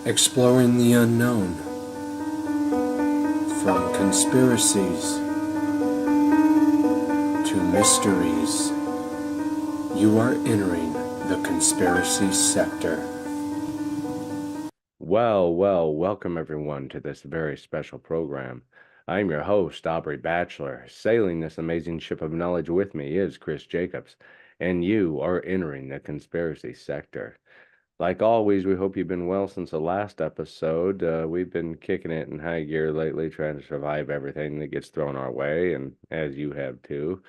Exploring the unknown, from conspiracies to mysteries, you are entering the conspiracy sector. Welcome everyone to this very special program. I'm your host, Aubrey Batchelor. Sailing this amazing ship of knowledge with me is Chris Jacobs, and you are entering the conspiracy sector. Like always, we hope you've been well since the last episode. We've been kicking it in high gear lately, trying to survive everything that gets thrown our way, and as you have too.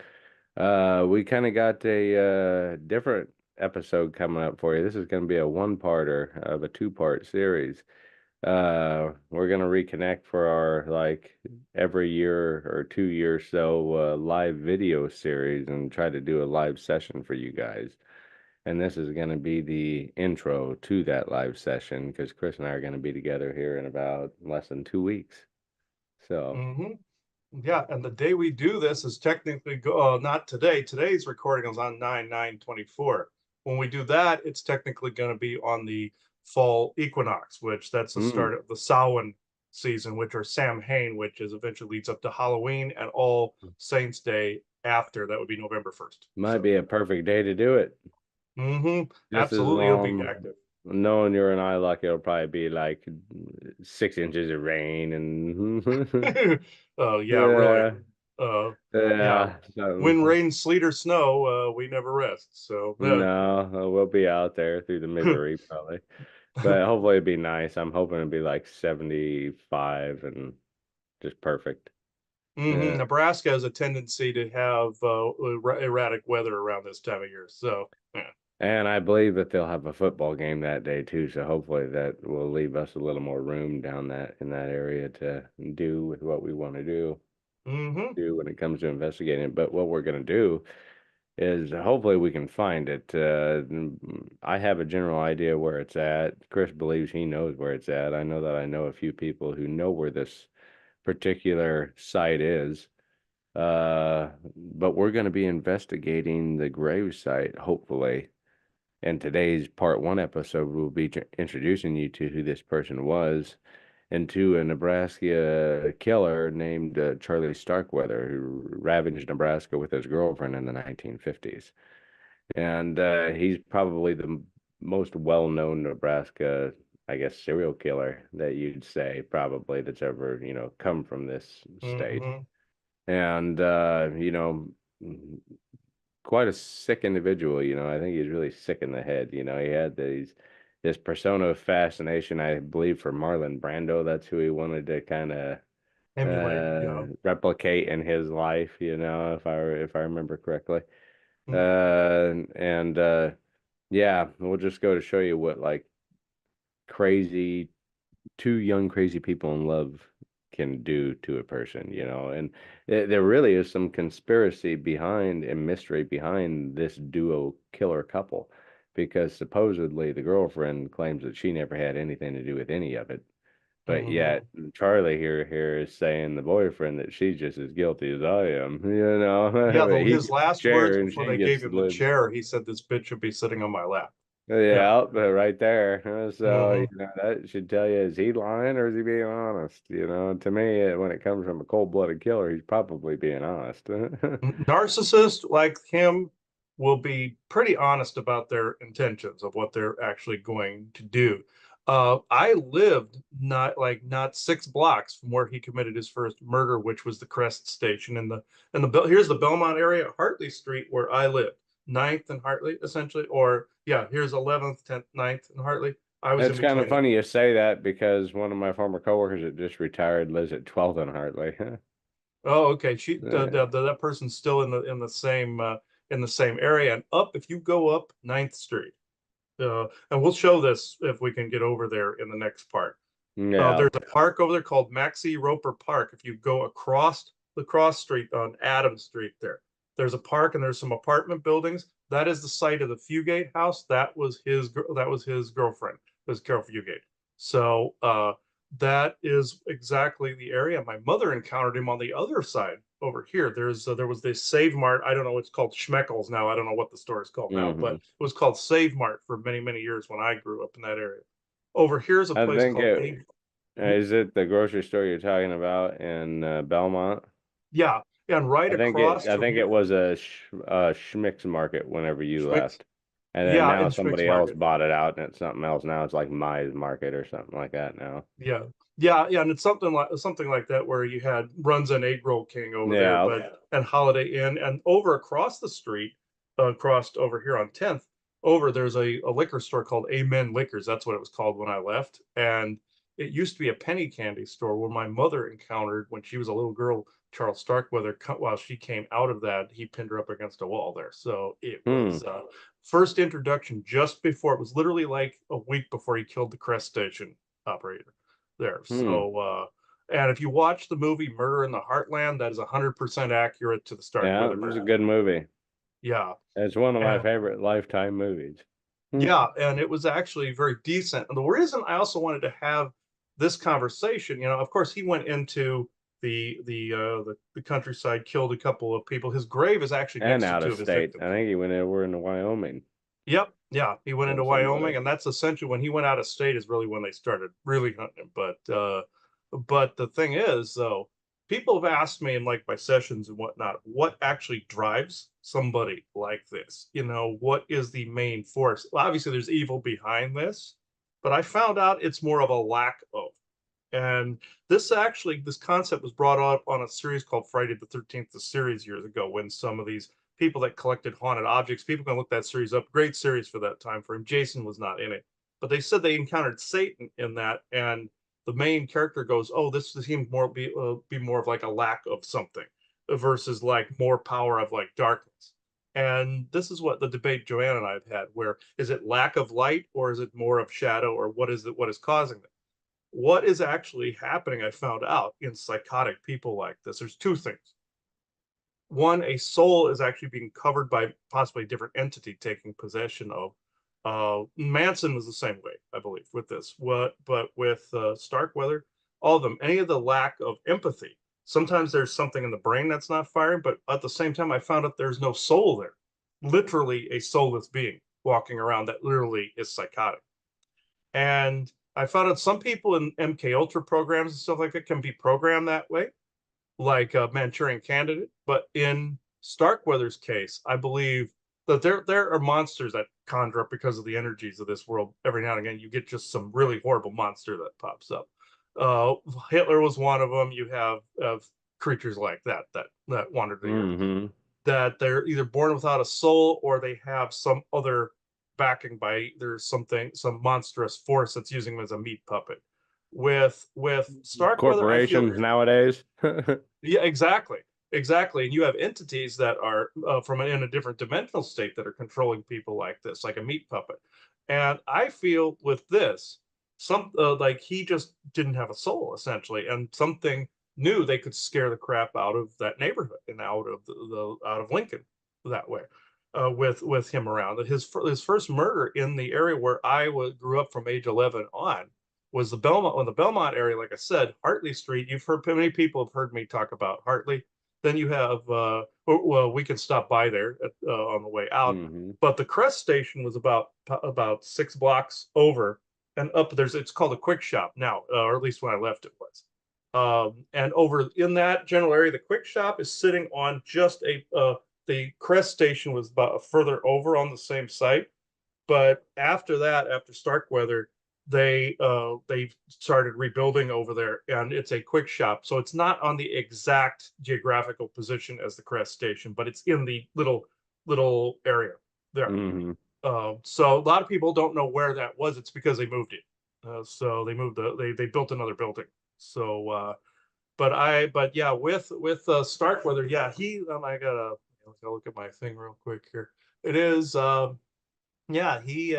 We kind of got a different episode coming up for you. This is going to be a one-parter of a two-part series. We're gonna reconnect for our like every year or 2 year so live video series and try to do a live session for you guys. And this is gonna be the intro to that live session because Chris and I are gonna be together here in about less than 2 weeks. So, hmm Yeah, and the day we do this is technically not today. Today's recording is on 9/9/24. When we do that, it's technically going to be on the fall equinox, which that's the mm, start of the Samhain season, which are Samhain, which is eventually leads up to Halloween and All Saints Day after. That would be November 1st. might So, be a perfect day to do it. Just as absolutely, it'll be long active. knowing you're an eye luck, it'll probably be like 6 inches of rain and Yeah, really. yeah. Uh, yeah, Yeah, so wind, rain, sleet, or snow, we never rest. So, no, we'll be out there through the misery probably, but hopefully it'd be nice. I'm hoping it'd be like 75 and just perfect. Yeah, Nebraska has a tendency to have erratic weather around this time of year. So, yeah. and I believe that they'll have a football game that day too, so hopefully that will leave us a little more room down that in that area to do with what we want to hmm do when it comes to investigating. But what we're gonna do is hopefully we can find it. I have a general idea where it's at. Chris believes he knows where it's at. I know that I know a few people who know where this particular site is. But we're going to be investigating the grave site, hopefully. And today's part one episode, we'll be introducing you to who this person was and to a Nebraska killer named Charlie Starkweather, who ravaged Nebraska with his girlfriend in the 1950s. And he's probably the most well-known Nebraska, I guess, serial killer that you'd say probably that's ever, come from this state. hmm And quite a sick individual, I think he's really sick in the head. He had this persona of fascination, I believe, for Marlon Brando. That's who he wanted to kind of Emulate. replicate in his life, if I remember correctly. Mm. And yeah, we'll just go to show you what like crazy two young crazy people in love can do to a person, and there really is some conspiracy behind and mystery behind this duo killer couple because supposedly the girlfriend claims that she never had anything to do with any of it. But yet hmm Charlie here is saying the boyfriend that she's just as guilty as I am, Yeah, but though he his gets the last chair words and before she they gets gave to him the live. chair, he said, "This bitch should be sitting on my lap." Yeah. Yeah, but right there. So, hmm that should tell you, is he lying or is he being honest? To me, when it comes from a cold-blooded killer, he's probably being honest. Narcissists like him will be pretty honest about their intentions of what they're actually going to do. I lived not 6 blocks from where he committed his first murder, which was the Crest Station in the here's the Belmont area, Hartley Street, where I lived, Ninth and Hartley, essentially, or yeah, here's 11th, 10th, Ninth and Hartley. I was in It's kind of between them. funny you say that because one of my former coworkers that just retired lives at 12th and Hartley. Oh, okay. She Yeah. that person's still in the same area and up. If you go up Ninth Street, and we'll show this if we can get over there in the next part. Yeah. There's a park over there called Maxie Roper Park. If you go across the cross street on Adams Street, there's a park and there's some apartment buildings. That is the site of the Fugate house. That was his girlfriend, was Carol Fugate. So that is exactly the area. My mother encountered him on the other side over here. There was this Save Mart. I don't know. It's called Schmeckles now. I don't know what the store is called now, but hmm it was called Save Mart for many years when I grew up in that area. Over here is a I place think called it is it the grocery store you're talking about in Belmont? Yeah, and right across I from think here, it was a Schmick's Market whenever you Schmick's. left, and then Yeah, now in Schmick's somebody else Market. bought it out and it's something else. Now it's like Mize Market or something like that now. Yeah, yeah, and it's something like that where you had Runs and Egg Roll King over there, Yeah. but and Holiday Inn, and over across the street, across over here on 10th, over there's a liquor store called Amen Liquors. That's what it was called when I left, and it used to be a penny candy store where my mother encountered when she was a little girl. Charles Starkweather, while she came out of that, he pinned her up against a wall there. So it Hmm. was first introduction just before, it was literally like a week before he killed the Crest Station operator there. Hmm. So, and if you watch the movie Murder in the Heartland, that is 100% accurate to the Yeah, Starkweather it was a movie. good movie. Yeah. It's one of my And favorite Lifetime movies. Hmm. yeah, and it was actually very decent. And the reason I also wanted to have this conversation, of course, he went into the countryside, killed a couple of people. His grave is actually And next to out two of of his state. I victims. think he went over into Wyoming Yep, yeah, he went into with Wyoming, somebody. and that's essentially when he went out of state is really when they started really hunting him. But the thing is, though, people have asked me in like my sessions and whatnot, what actually drives somebody like this? What is the main force? Well, obviously, there's evil behind this, but I found out it's more of a lack of. And this concept was brought up on a series called Friday the 13th, the series years ago, when some of these people that collected haunted objects, people can look that series up. Great series for that time frame. Jason was not in it, but they said they encountered Satan in that, and the main character goes, "Oh, this seems be more of like a lack of something versus like more power of like darkness." And this is what the debate Joanne and I have had: where is it lack of light, or is it more of shadow, or what is it? What is causing it? What is actually happening? I found out in psychotic people like this. There's two things. One, a soul is actually being covered by possibly a different entity taking possession of. Manson was the same way, I believe, with this. But with Starkweather, all of them, any of the lack of empathy. Sometimes there's something in the brain that's not firing, but at the same time, I found out there's no soul there. Literally, a soulless being walking around that literally is psychotic. And I found out some people in MK Ultra programs and stuff like that can be programmed that way, like a Manchurian Candidate. But in Starkweather's case, I believe that there are monsters that conjure up because of the energies of this world. Every now and again, you get just some really horrible monster that pops up. Uh, Hitler was one of them. You have creatures like that wander the earth, Mm-hmm. that they're either born without a soul or they have some other backing by there's some monstrous force that's using them as a meat puppet. With Starkweather, I feel Corporations nowadays. yeah, exactly, and you have entities that are in a different dimensional state that are controlling people like this, like a meat puppet. And I feel with this, like he just didn't have a soul essentially, and something knew they could scare the crap out of that neighborhood and out of out of Lincoln that way. With him around, his first murder in the area where grew up from age 11 on was the Belmont area. Like I said, Hartley Street. You've heard many people have heard me talk about Hartley. Then you have well, we can stop by there on the way out. Mm-hmm. But the Crest station was about 6 blocks over and up. It's called a Quick Shop now, or at least when I left it was. And over in that general area, the Quick Shop is sitting on just the Crest station was about further over on the same site. But after that, after Starkweather, they started rebuilding over there, and it's a Quick Shop, so it's not on the exact geographical position as the Crest station, but it's in the little area there. Mm-hmm. So a lot of people don't know where that was. It's because they moved it. So they built another building. So but yeah, with Starkweather, yeah, I gotta look at my thing real quick here. It is yeah, he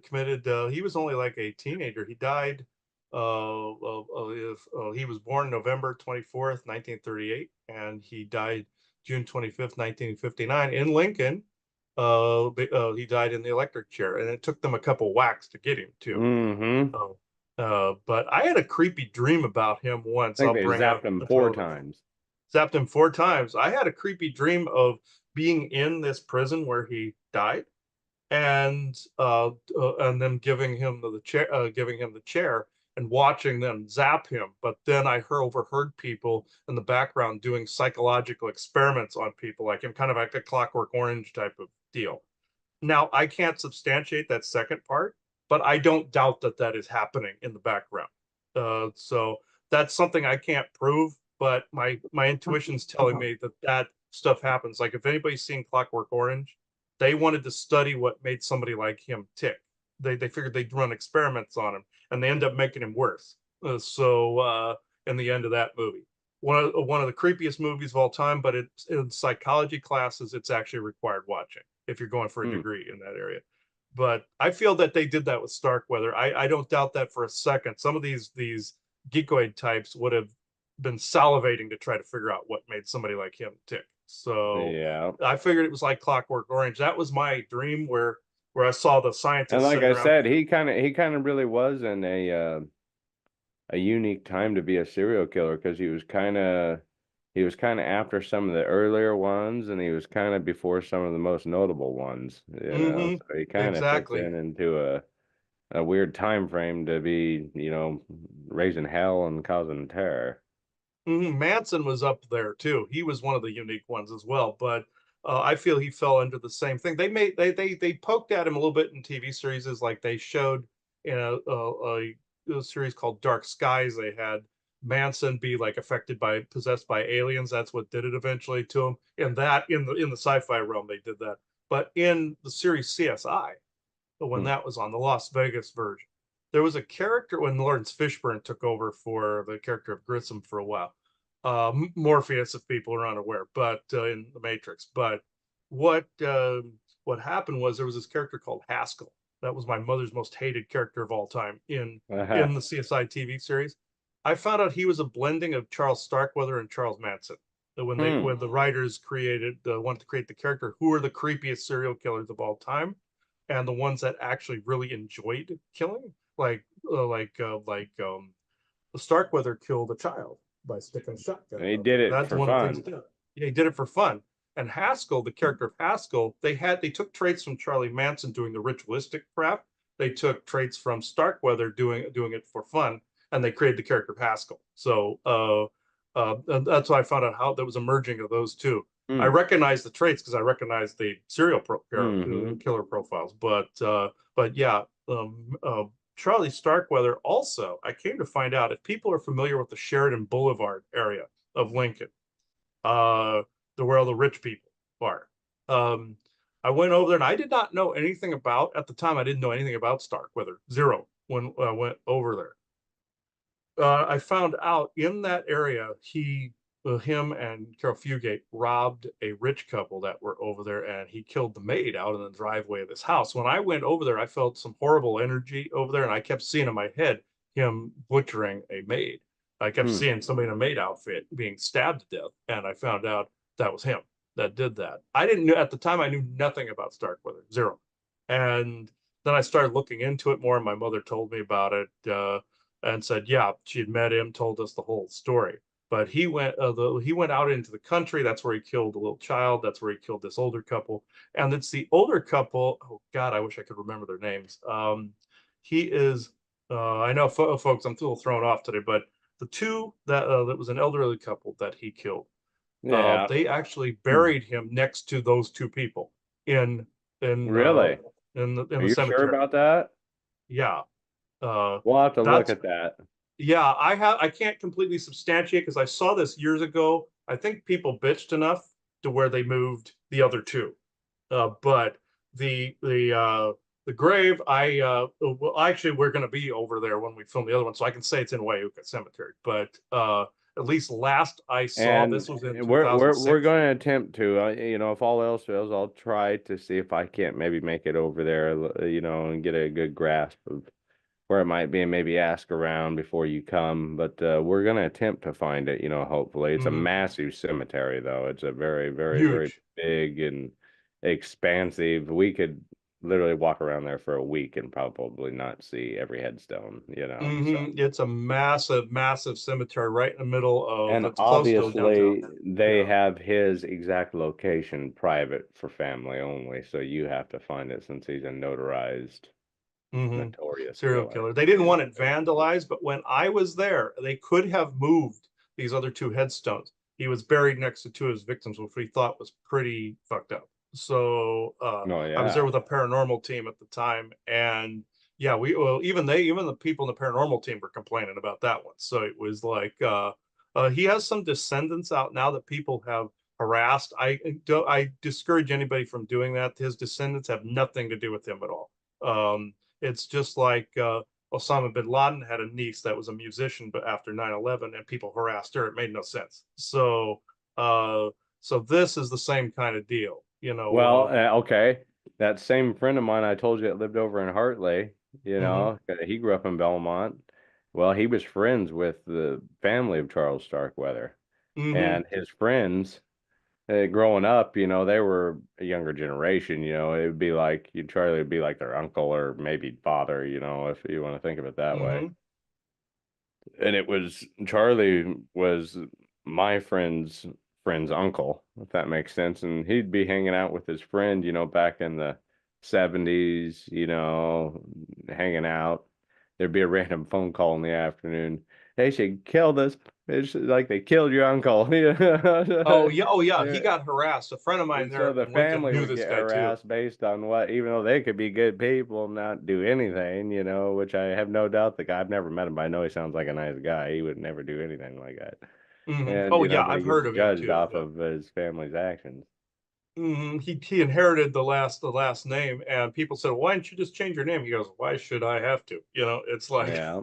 committed. He was only like a teenager. He died. He was born November 24th, 1938, and he died June 25th, 1959, in Lincoln. He died in the electric chair, and it took them a couple whacks to get him too. Mm-hmm. Oh, but I had a creepy dream about him once. I think I'll they bring zapped up him the four total. times. Zapped him 4 times. I had a creepy dream of being in this prison where he died, and then giving him the chair and watching them zap him. But then overheard people in the background doing psychological experiments on people like him, kind of like a Clockwork Orange type of deal. Now, I can't substantiate that second part, but I don't doubt that that is happening in the background. So that's something I can't prove, but my intuition's telling me that that stuff happens. Like if anybody's seen Clockwork Orange, they wanted to study what made somebody like him tick. They figured they'd run experiments on him, and they end up making him worse. In the end of that movie, one of the creepiest movies of all time, but it's in psychology classes, it's actually required watching if you're going for a Hmm. degree in that area. But I feel that they did that with Starkweather. I don't doubt that for a second. Some of these geekoid types would have been salivating to try to figure out what made somebody like him tick. So Yeah. I figured it was like Clockwork Orange. That was my dream where I saw the And scientists like sitting I around. said, he kind of really was in a unique time to be a serial killer because he was kind of after some of the earlier ones, and he was kind of before some of the most notable ones, Mm-hmm. So he kind of fits Exactly. in into a weird time frame to be raising hell and causing terror. Manson was up there too. He was one of the unique ones as well, but I feel he fell under the same thing. They poked at him a little bit in TV series, like they showed in a series called Dark Skies. They had Manson be like affected by possessed by aliens. That's what did it eventually to him. In the sci-fi realm, they did that. But in the series CSI, when Hmm. that was on the Las Vegas version. There was a character when Lawrence Fishburne took over for the character of Grissom for a while. Morpheus, if people are unaware, but in the Matrix. But what uh, what happened was there was this character called Haskell. That was my mother's most hated character of all time in the CSI TV series. I found out he was a blending of Charles Starkweather and Charles Manson. Hmm. When the writers wanted to create the character, who are the creepiest serial killers of all time, and the ones that actually really enjoyed killing, like Starkweather killed a child by sticking a shotgun And he out there. did it That's for one of the things fun. he did. Yeah, he did it for fun. And Haskell, the character of Haskell, they took traits from Charlie Manson doing the ritualistic crap. They took traits from Starkweather doing it for fun, and they created the character of Haskell. And that's why I found out how there was a merging of those two. I Hmm. recognize the traits because I recognize the Hmm. killer profiles, but yeah, Charlie Starkweather also, I came to find out if people are familiar with the Sheridan Boulevard area of Lincoln, uh, where all the rich people are. Um, I went over there and I did not know anything about, at the time, I didn't know anything about Starkweather, zero, when I went over there. I found out in that area, him and Carol Fugate robbed a rich couple that were over there, and he killed the maid out in the driveway of this house. When I went over there, I felt some horrible energy over there, and I kept seeing in my head him butchering a maid. I kept Hmm. seeing somebody in a maid outfit being stabbed to death, and I found out that was him that did that. I didn't know at the time. I knew nothing about Starkweather, zero, and then I started looking into it more, and my mother told me about it. And said, yeah, she had met him, told us the whole story. But he went out into the country. That's where he killed a little child. That's where he killed this older couple. And it's the older couple. Oh God, I wish I could remember their names. He is. I know, folks, I'm a little thrown off today, but the two that was an elderly couple that he killed. Yeah. They actually Hmm. buried him next to those two people in in uh, Really? in Are the you sure cemetery. about that? Yeah, uh, We'll have to look that's at that. yeah, I can't completely substantiate because I saw this years ago. I think people bitched enough to where they moved the other two. But the grave, well, actually we're going to be over there when we film the other one, so I can say it's in Wyuka Cemetery. But at least last I saw, And this was in we're 2006. going to attempt to, if all else fails, I'll try to see if I can't maybe make it over there, and get a good grasp of where it might be, and maybe ask around before you come. But we're going to attempt to find it, hopefully. It's a Mhm. massive cemetery, though. It's a very, very, very Huge. big and expansive. We could literally walk around there for a week and probably not see every headstone, so. It's a massive, massive cemetery right in the middle of, And it's close to downtown. obviously, they Yeah. have his exact location private for family only, so you have to find it since he's a notarized, hmm notorious Serial killer. killer. They didn't want it vandalized, but when I was there, they could have moved these other two headstones. He was buried next to two of his victims, which we thought was pretty fucked up. So Oh I was there yeah. with a paranormal team at the time, and yeah, even the people in the paranormal team were complaining about that one. So it was like he has some descendants out now that people have harassed. I discourage anybody from doing that. His descendants have nothing to do with him at all. It's just like Osama bin Laden had a niece that was a musician, but after 9/11 and people harassed her, it made no sense. Uh, so this is the same kind of deal, you know. Well, okay. That same friend of mine I told you that lived over in Hartley, Mhm, he grew up in Belmont. Well, he was friends with the family of Charles Starkweather, mhm, and his friends growing up, they were a younger generation. It would be like Charlie would be like their uncle or maybe father, if you want to think of it that way. mhm, And it was Charlie was my friend's uncle, if that makes sense. And he'd be hanging out with his friend, back in the 70s, hanging out. There'd be a random phone call in the afternoon. They should kill this. It's like they killed your uncle. oh yeah, he Yeah. got harassed. A friend of mine And there so the in Lincoln family knew would this get guy too. harassed based on what, even though they could be good people, and not do anything, which I have no doubt the guy, I've never met him, but I know he sounds like a nice guy. He would never do anything like that. And, Oh yeah, but he I've gets heard of him judged too. off Yeah. of his family's actions. He inherited the last name, and people said, "Why didn't you just change your name?" He goes, "Why should I have to?" It's like, Yeah.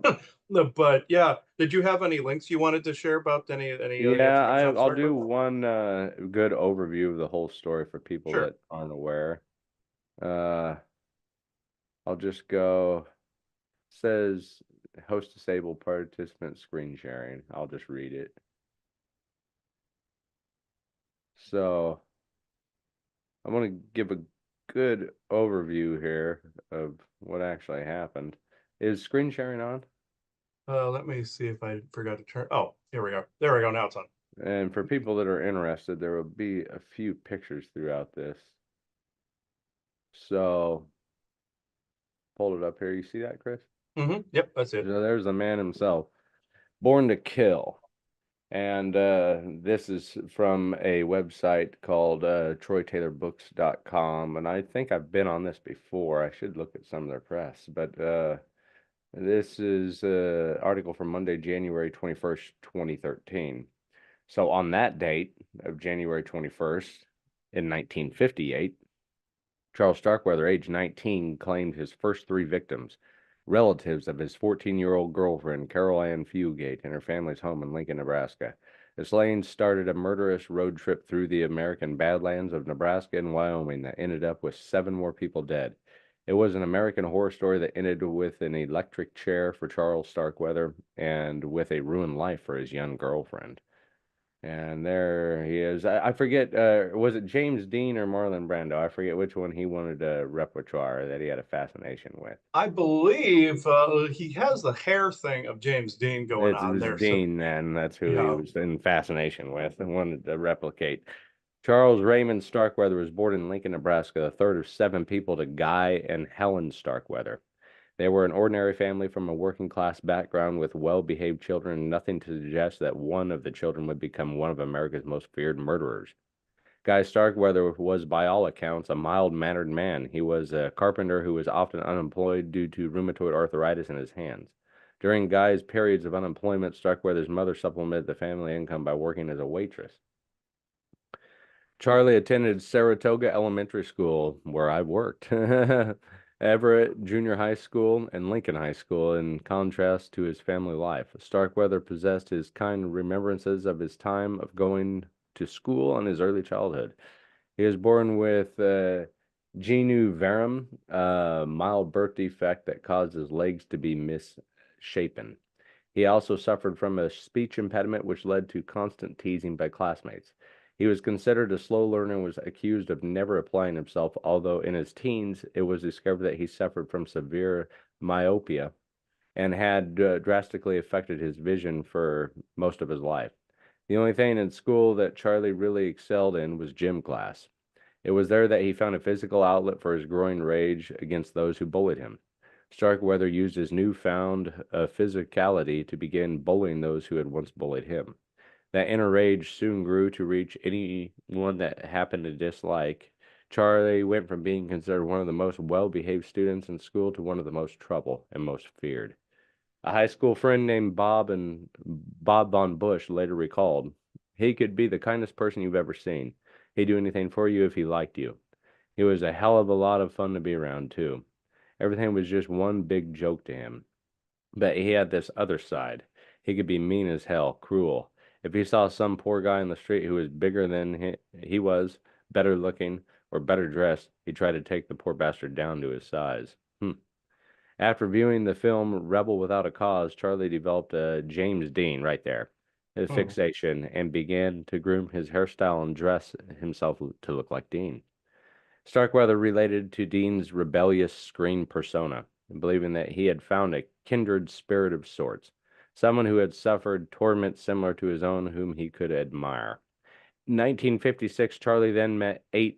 but yeah. Did you have any links you wanted to share about any Yeah, information on I'll do Starkweather? one good overview of the whole story for people Sure. that aren't aware. Uh, I'll just go, says host disabled participant screen sharing. I'll just read it. So, I want to give a good overview here of what actually happened. Is screen sharing on? Let me see if I forgot to turn. Oh, here we go. There we go. Now it's on. And for people that are interested, there will be a few pictures throughout this. So, pull it up here. You see that, Chris? Yep, that's it. So there's the man himself, born to kill. And this is from a website called TroyTaylorBooks.com. And I think I've been on this before. I should look at some of their press. But this is an article from Monday, January 21st, 2013. So on that date of January 21st in 1958, Charles Starkweather, age 19, claimed his first three victims, relatives of his 14-year-old girlfriend, Carol Ann Fugate, in her family's home in Lincoln, Nebraska. The slayings started a murderous road trip through the American Badlands of Nebraska and Wyoming that ended up with 7 more people dead. It was an American horror story that ended with an electric chair for Charles Starkweather and with a ruined life for his young girlfriend. And there he is. I forget, was it James Dean or Marlon Brando? I forget which one he wanted a repertoire that he had a fascination with. I believe he has the hair thing of James Dean going on It's there. So Dean, then. That's who he yeah. was in fascination with and wanted to replicate. Charles Raymond Starkweather was born in Lincoln, Nebraska, the third of 7 people to Guy and Helen Starkweather. They were an ordinary family from a working class background with well behaved children, and nothing to suggest that one of the children would become one of America's most feared murderers. Guy Starkweather was, by all accounts, a mild mannered man. He was a carpenter who was often unemployed due to rheumatoid arthritis in his hands. During Guy's periods of unemployment, Starkweather's mother supplemented the family income by working as a waitress. Charlie attended Saratoga Elementary School, where I worked, Everett Junior High School, and Lincoln High School, in contrast to his family life. Starkweather possessed his kind remembrances of his time of going to school in his early childhood. He was born with genu varum, a mild birth defect that caused his legs to be misshapen. He also suffered from a speech impediment, which led to constant teasing by classmates. He was considered a slow learner and was accused of never applying himself, although in his teens it was discovered that he suffered from severe myopia and had drastically affected his vision for most of his life. The only thing in school that Charlie really excelled in was gym class. It was there that he found a physical outlet for his growing rage against those who bullied him. Starkweather used his newfound physicality to begin bullying those who had once bullied him. That inner rage soon grew to reach anyone that happened to dislike. Charlie went from being considered one of the most well-behaved students in school to one of the most trouble and most feared. A high school friend named Bob Von Bush later recalled, "He could be the kindest person you've ever seen. He'd do anything for you if he liked you. He was a hell of a lot of fun to be around, too. Everything was just one big joke to him. But he had this other side. He could be mean as hell, cruel. If he saw some poor guy in the street who was bigger than he was, better looking, or better dressed, he tried to take the poor bastard down to his size." After viewing the film Rebel Without a Cause, Charlie developed a James Dean right there, his fixation, and began to groom his hairstyle and dress himself to look like Dean. Starkweather related to Dean's rebellious screen persona, believing that he had found a kindred spirit of sorts, someone who had suffered torment similar to his own whom he could admire. In 1956, Charlie met a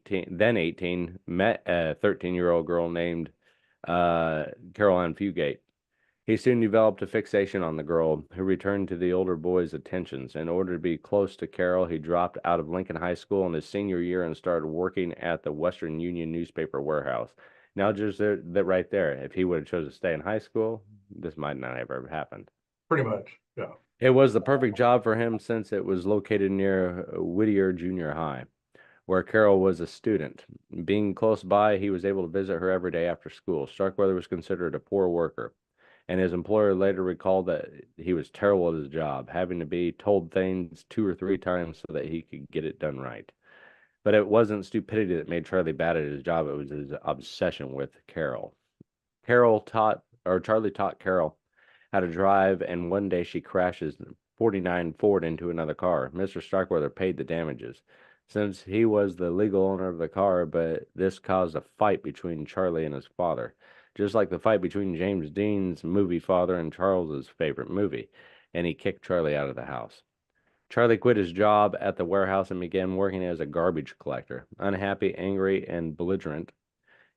13-year-old girl named Carol Ann Fugate. He soon developed a fixation on the girl, who returned to the older boy's attentions. In order to be close to Carol, he dropped out of Lincoln High School in his senior year and started working at the Western Union newspaper warehouse. Now, just that right there, if he would have chosen to stay in high school, this might not have ever happened. Pretty much, yeah. It was the perfect job for him since it was located near Whittier Junior High, where Carol was a student. Being close by, he was able to visit her every day after school. Starkweather was considered a poor worker, and his employer later recalled that he was terrible at his job, having to be told things 2 or 3 times so that he could get it done right. But it wasn't stupidity that made Charlie bad at his job, it was his obsession with Carol. Charlie taught Carol how to drive, and one day she crashes 49 Ford into another car. Mr. Starkweather paid the damages, since he was the legal owner of the car, but this caused a fight between Charlie and his father, just like the fight between James Dean's movie father and Charles's favorite movie, and he kicked Charlie out of the house. Charlie quit his job at the warehouse and began working as a garbage collector. Unhappy, angry, and belligerent,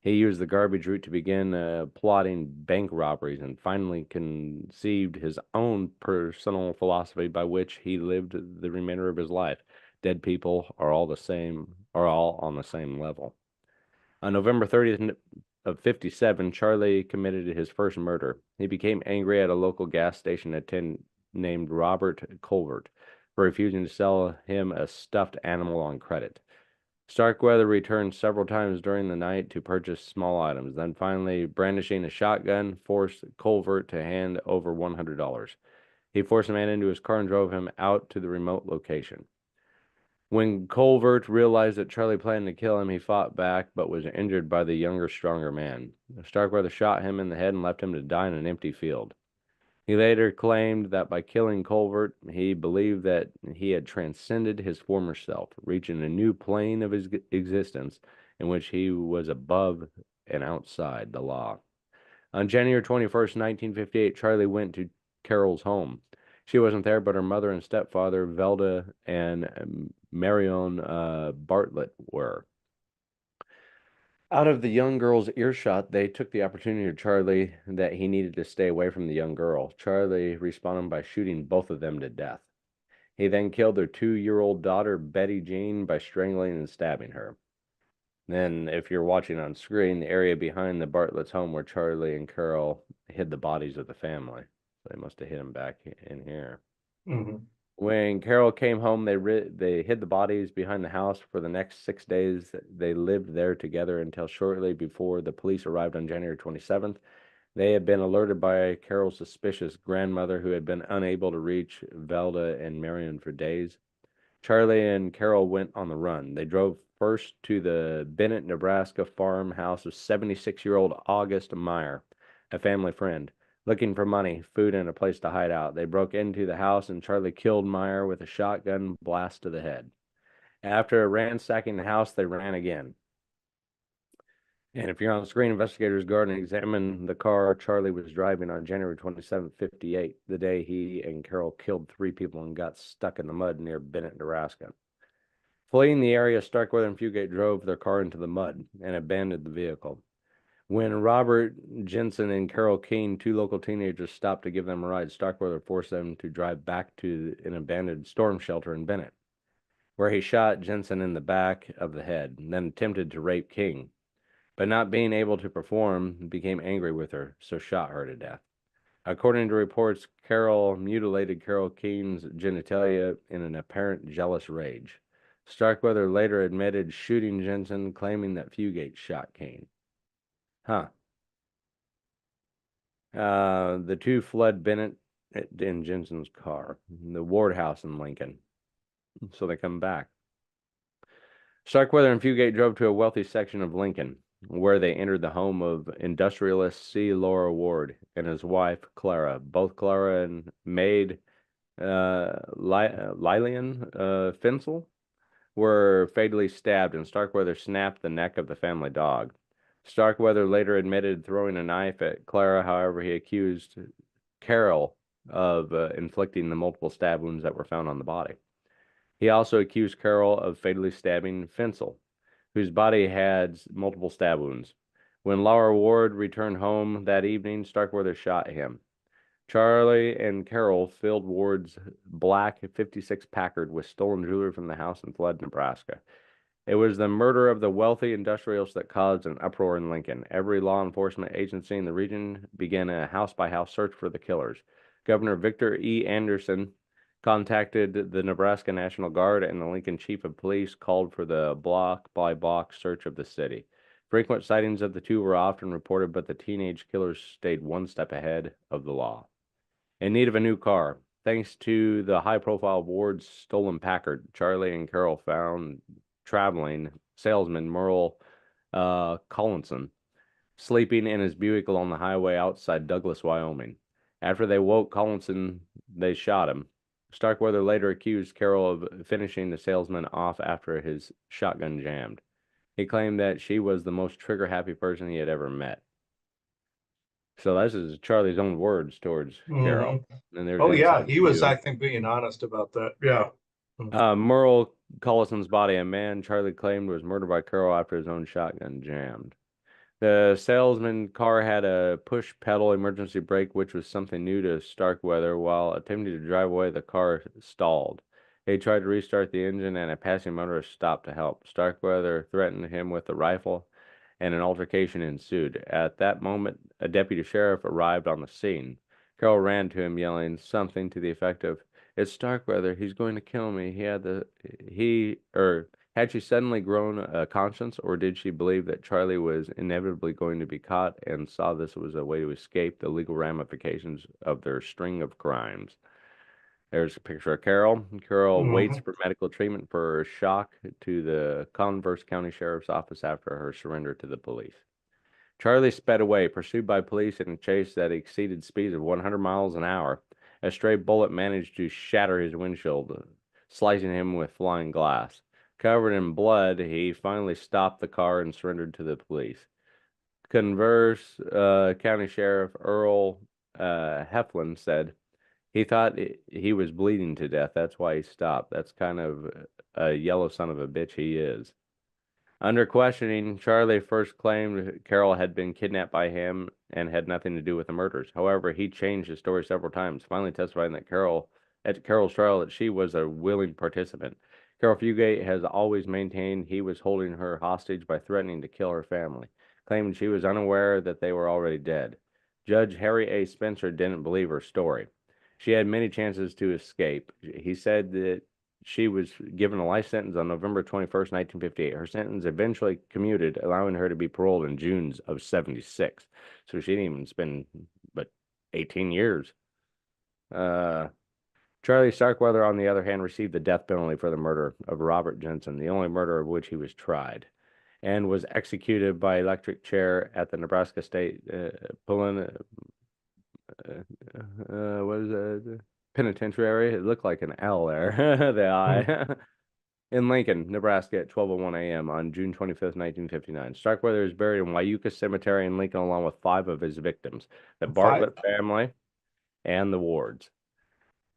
he used the garbage route to begin plotting bank robberies and finally conceived his own personal philosophy by which he lived the remainder of his life. Dead people are all on the same level. On November 30th of 57, Charlie committed his first murder. He became angry at a local gas station attendant named Robert Colvert for refusing to sell him a stuffed animal on credit. Starkweather returned several times during the night to purchase small items, then finally, brandishing a shotgun, forced Colvert to hand over $100. He forced the man into his car and drove him out to the remote location. When Colvert realized that Charlie planned to kill him, he fought back but was injured by the younger, stronger man. Starkweather shot him in the head and left him to die in an empty field. He later claimed that by killing Colvert, he believed that he had transcended his former self, reaching a new plane of his existence in which he was above and outside the law. On January 21st, 1958, Charlie went to Carol's home. She wasn't there, but her mother and stepfather, Velda and Marion Bartlett, were. Out of the young girl's earshot, they took the opportunity to Charlie that he needed to stay away from the young girl. Charlie responded by shooting both of them to death. He then killed their 2-year-old daughter, Betty Jean, by strangling and stabbing her. Then, if you're watching on screen, the area behind the Bartlett's home where Charlie and Carol hid the bodies of the family. So they must have hid them back in here. Mm-hmm. When Carol came home, they hid the bodies behind the house for the next 6 days. They lived there together until shortly before the police arrived on January 27th. They had been alerted by Carol's suspicious grandmother, who had been unable to reach Velda and Marion for days. Charlie and Carol went on the run. They drove first to the Bennett, Nebraska farmhouse of 76-year-old August Meyer, a family friend. Looking for money, food, and a place to hide out, they broke into the house and Charlie killed Meyer with a shotgun blast to the head. After ransacking the house, they ran again. And if you're on the screen, investigators guard and examine the car Charlie was driving on January 27, 58, the day he and Carol killed 3 people and got stuck in the mud near Bennett, Nebraska. Fleeing the area, Starkweather and Fugate drove their car into the mud and abandoned the vehicle. When Robert Jensen and Carol Keene, 2 local teenagers, stopped to give them a ride, Starkweather forced them to drive back to an abandoned storm shelter in Bennett, where he shot Jensen in the back of the head and then attempted to rape King, but not being able to perform, became angry with her, so shot her to death. According to reports, Carol mutilated Carol Keene's genitalia in an apparent jealous rage. Starkweather later admitted shooting Jensen, claiming that Fugate shot Keene. The two fled Bennett in Jensen's car, the Ward House in Lincoln. So they come back. Starkweather and Fugate drove to a wealthy section of Lincoln, where they entered the home of industrialist C. Laura Ward and his wife, Clara. Both Clara and maid Lillian Finsel were fatally stabbed, and Starkweather snapped the neck of the family dog. Starkweather later admitted throwing a knife at Clara. However, he accused Carol of inflicting the multiple stab wounds that were found on the body. He also accused Carol of fatally stabbing Finsel, whose body had multiple stab wounds. When Laura Ward returned home that evening, Starkweather shot him. Charlie and Carol filled Ward's black 56 Packard with stolen jewelry from the house and fled Nebraska. It was the murder of the wealthy industrialist that caused an uproar in Lincoln. Every law enforcement agency in the region began a house-by-house search for the killers. Governor Victor E. Anderson contacted the Nebraska National Guard, and the Lincoln Chief of Police called for the block-by-block search of the city. Frequent sightings of the two were often reported, but the teenage killers stayed one step ahead of the law. In need of a new car, thanks to the high-profile Ward's stolen Packard, Charlie and Carol found traveling salesman Merle Collinson sleeping in his Buick along the highway outside Douglas, Wyoming. After they woke Collinson, they shot him. Starkweather later accused Carol of finishing the salesman off after his shotgun jammed. He claimed that she was the most trigger-happy person he had ever met. So this is Charlie's own words towards Carol. And there's Oh yeah, insight he was, to I think, being honest about that. Yeah. Merle Collison's body, a man Charlie claimed was murdered by Carol after his own shotgun jammed. The salesman car had a push pedal emergency brake, which was something new to Starkweather. While attempting to drive away, the car stalled. He tried to restart the engine, and a passing motorist stopped to help. Starkweather threatened him with a rifle, and an altercation ensued. At that moment, a deputy sheriff arrived on the scene. Carol ran to him, yelling something to the effect of, "It's Starkweather. He's going to kill me." Had she suddenly grown a conscience, or did she believe that Charlie was inevitably going to be caught and saw this was a way to escape the legal ramifications of their string of crimes? There's a picture of Carol. Carol waits for medical treatment for her shock to the Converse County Sheriff's Office after her surrender to the police. Charlie sped away, pursued by police in a chase that exceeded speeds of 100 miles an hour. A stray bullet managed to shatter his windshield, slicing him with flying glass. Covered in blood, he finally stopped the car and surrendered to the police. Converse County Sheriff Earl Heflin said he thought he was bleeding to death. That's why he stopped. That's kind of a yellow son of a bitch he is. Under questioning, Charlie first claimed Carol had been kidnapped by him and had nothing to do with the murders. However, he changed his story several times, finally testifying that at Carol's trial, that she was a willing participant. Carol Fugate has always maintained he was holding her hostage by threatening to kill her family, claiming she was unaware that they were already dead. Judge Harry A. Spencer didn't believe her story. She had many chances to escape. He said that she was given a life sentence on November 21st, 1958. Her sentence eventually commuted, allowing her to be paroled in June of 76. So she didn't even spend but 18 years. Charlie Starkweather, on the other hand, received the death penalty for the murder of Robert Jensen, the only murder of which he was tried, and was executed by electric chair at the Nebraska State what is it? Penitentiary. It looked like an L there. The I. In Lincoln, Nebraska at 12:01 a.m. on June 25th, 1959. Starkweather is buried in Wyuka Cemetery in Lincoln along with 5 of his victims, the Five. Bartlett family and the Wards.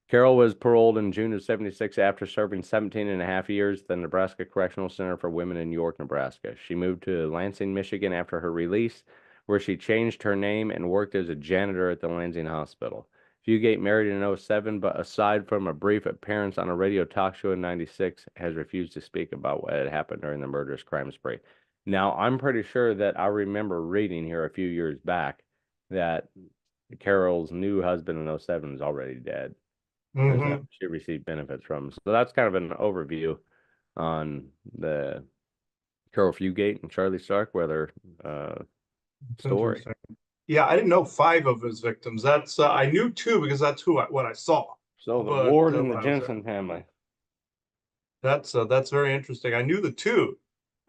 Carroll was paroled in June of 76 after serving 17 and a half years at the Nebraska Correctional Center for Women in York, Nebraska. She moved to Lansing, Michigan after her release, where she changed her name and worked as a janitor at the Lansing Hospital. Fugate married in 07, but aside from a brief appearance on a radio talk show in 96, has refused to speak about what had happened during the murderous crime spree. Now, I'm pretty sure that I remember reading here a few years back that Carol's new husband in 07 is already dead. Mm-hmm. She received benefits from. So that's kind of an overview on the Carol Fugate and Charlie Starkweather It's story. interesting. Yeah, I didn't know 5 of his victims. That's I knew 2 because that's what I saw. So the But Ward and the when I was there, Jensen family. that's very interesting. I knew the 2,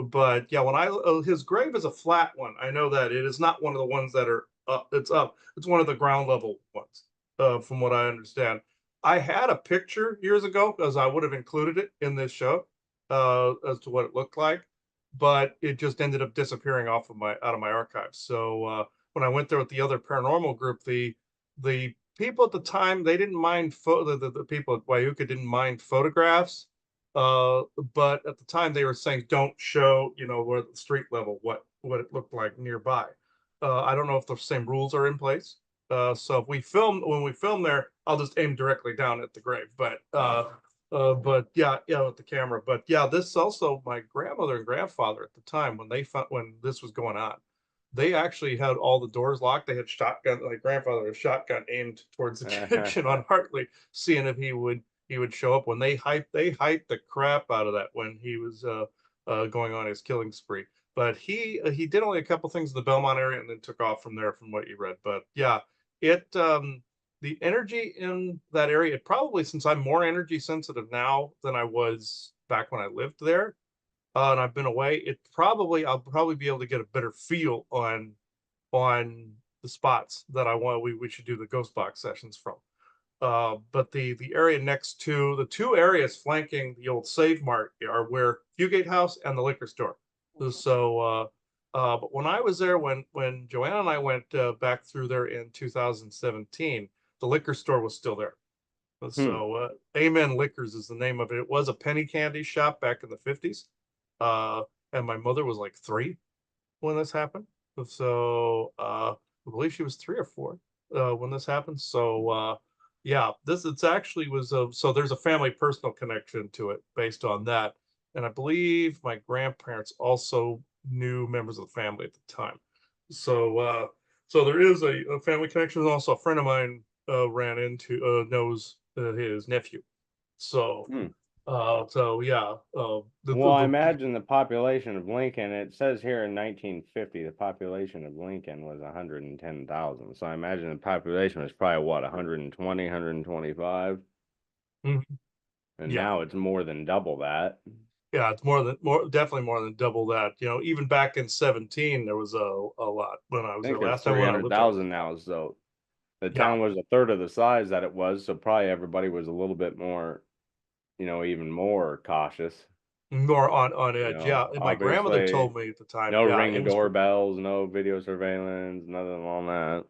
but yeah, when I his grave is a flat one. I know that it is not one of the ones that are up. It's up. It's one of the ground level ones, from what I understand. I had a picture years ago because I would have included it in this show, as to what it looked like, but it just ended up disappearing off of my out of my archives. So when I went there with the other paranormal group, the people at the time, they didn't mind the people at Wyuka didn't mind photographs, but at the time they were saying don't show, where the street level what it looked like nearby. I don't know if the same rules are in place. So if we film when we film there, I'll just aim directly down at the grave. But yeah, with the camera. But yeah, this also my grandmother and grandfather at the time when this was going on, they actually had all the doors locked. They had shotgun. My grandfather had a shotgun aimed towards the kitchen on Hartley, seeing if he would show up. When they hyped the crap out of that when he was going on his killing spree. But he did only a couple things in the Belmont area and then took off from there, from what you read. But yeah, it the energy in that area, probably since I'm more energy sensitive now than I was back when I lived there, and I've been away, I'll probably be able to get a better feel on the spots that I want we should do the ghost box sessions from. But the area next to the 2 areas flanking the old Save Mart are where Fugate House and the liquor store. So, but when I was there, when Joanna and I went back through there in 2017, the liquor store was still there. Hmm. So, Amen Liquors is the name of it. It was a penny candy shop back in the 50s. Uh, and my mother was like 3 when this happened. So I believe she was 3 or 4 when this happened. So yeah, this it's actually was so there's a family personal connection to it based on that, and I believe my grandparents also knew members of the family at the time. So there is a family connection. And also, a friend of mine knows his nephew. So Hmm. so yeah, Well, I imagine the population of Lincoln, it says here in 1950, the population of Lincoln was 110,000. So I imagine the population was probably what, 120, 125? mhm, And yeah. now it's more than double that. Yeah, it's definitely more than double that. Even back in 17, there was a lot when I was I there think it's last time when I lived there. 300,000 now. So the Yeah, town was a third of the size that it was. So probably everybody was a little bit more, even more cautious. more on edge. Yeah, and my grandmother Obviously, told me at the time. no Yeah, it ring was. doorbells, no video surveillance, nothing on that.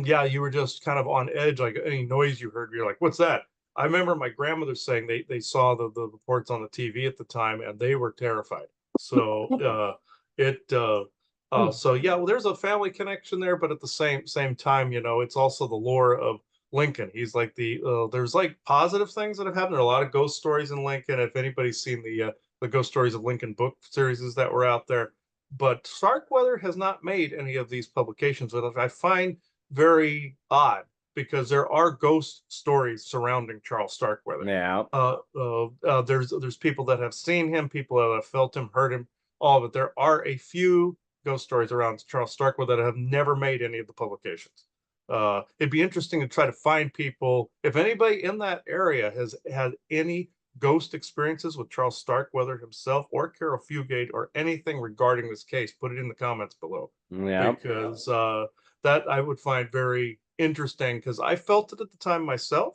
Yeah, you were just kind of on edge. Like any noise you heard, you're like, "What's that?" I remember my grandmother saying they saw the reports on the TV at the time and they were terrified. So it so yeah, well, there's a family connection there, but at the same time, it's also the lore of Lincoln. He's like there's like positive things that have happened. There are a lot of ghost stories in Lincoln. If anybody's seen the ghost stories of Lincoln book series that were out there, but Starkweather has not made any of these publications, which I find very odd because there are ghost stories surrounding Charles Starkweather. Yeah. There's people that have seen him, people that have felt him, heard him, all of it. There are a few ghost stories around Charles Starkweather that have never made any of the publications. It'd be interesting to try to find people, if anybody in that area has had any ghost experiences with Charles Starkweather himself or Carol Fugate or anything regarding this case, put it in the comments below Yeah. because that I would find very interesting because I felt it at the time myself.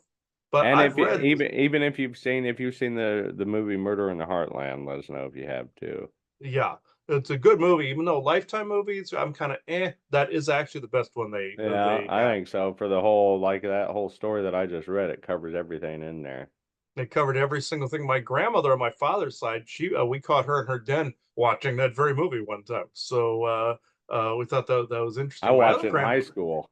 But And I've if read, even if you've seen the movie Murder in the Heartland, let us know if you have too. yeah, it's a good movie, even though Lifetime movies, I'm kind of That is actually the best one Yeah, they I have. think so. For the whole like that whole story that I just read, it covers everything in there. They covered every single thing. My grandmother on my father's side, we caught her in her den watching that very movie one time. So we thought that was I interesting. My watched other it in high grandmother, school.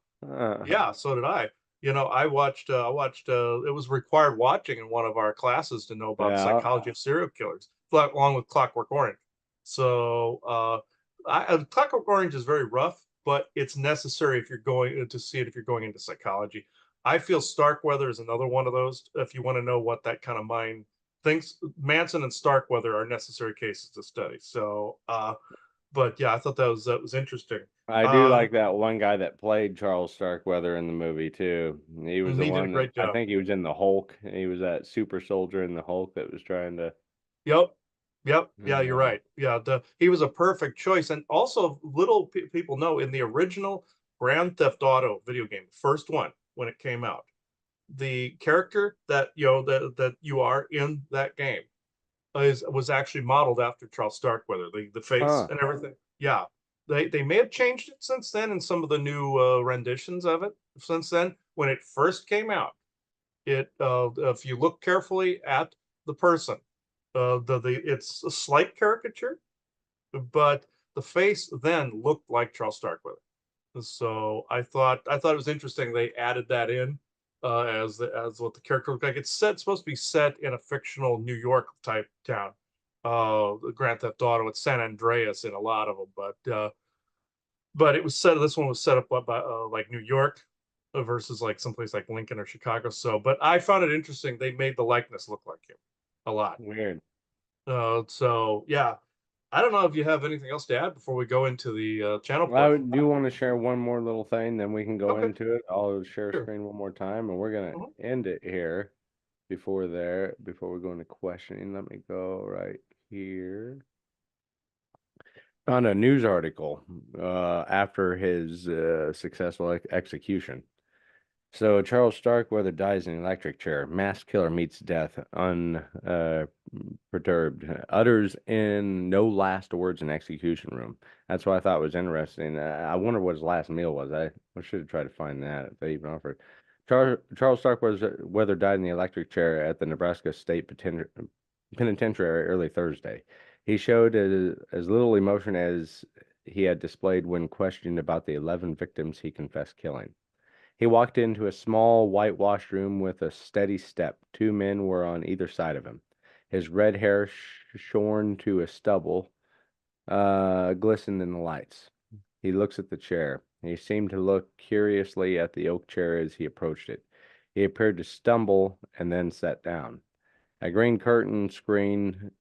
yeah, so did I. I watched. It was required watching in one of our classes to know about the Yeah, psychology of serial killers, along with Clockwork Orange. So, Clockwork Orange is very rough, but it's necessary if you're going to see it if you're going into psychology. I feel Starkweather is another one of those. If you want to know what that kind of mind thinks, Manson and Starkweather are necessary cases to study. So, but yeah, I thought that was interesting. I do Uh, like that one guy that played Charles Starkweather in the movie too. He was and the he did a one that great I job. think he was in the Hulk. He was that super soldier in the Hulk that was trying to. Yep. Yep. Yeah, you're Yeah. right. Yeah, he was a perfect choice. And also, little people know in the original Grand Theft Auto video game, first one when it came out, the character that that you are in that game is was actually modeled after Charles Starkweather, the face Huh. and everything. Yeah, they may have changed it since then in some of the new renditions of it since then. When it first came out, if you look carefully at the person, the it's a slight caricature, but the face then looked like Charles Starkweather. So I thought it was interesting they added that in as what the character looked like. It's supposed to be set in a fictional New York type town. Grand Theft Auto, it's San Andreas in a lot of them, but it was set. This one was set up by like New York versus like someplace like Lincoln or Chicago. So, but I found it interesting. They made the likeness look like him a lot. Weird. So yeah, I don't know if you have anything else to add before we go into the channel Well, portion. do want to share one more little thing, then we can go Okay, into it. I'll share sure. screen one more time, and we're gonna Mhm. end it here before we go into questioning. Let me go right here. Found a news article after his successful execution. So Charles Starkweather dies in an electric chair. Mass killer meets death unperturbed. Utters in no last words in execution room. That's what I thought was interesting. I wonder what his last meal was. I should have tried to find that if they even offered. Charles Starkweather died in the electric chair at the Nebraska State Penitentiary early Thursday. He showed as little emotion as he had displayed when questioned about the 11 victims he confessed killing. He walked into a small whitewashed room with a steady step. Two men were on either side of him. His red hair, shorn to a stubble, glistened in the lights. He looks at the chair. He seemed to look curiously at the oak chair as he approached it. He appeared to stumble and then sat down. A green curtain screened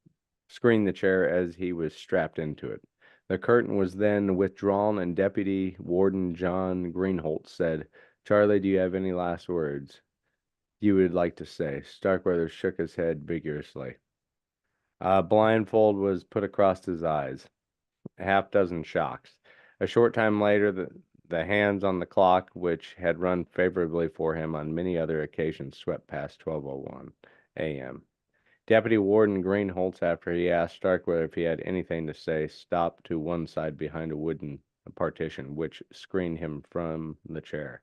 the chair as he was strapped into it. The curtain was then withdrawn, and Deputy Warden John Greenholtz said, "Charlie, do you have any last words you would like to say?" Starkweather shook his head vigorously. A blindfold was put across his eyes. A half dozen shocks. A short time later, the hands on the clock, which had run favorably for him on many other occasions, swept past 12:01 a.m. Deputy Warden Greenholtz, after he asked Starkweather if he had anything to say, stopped to one side behind a wooden partition which screened him from the chair.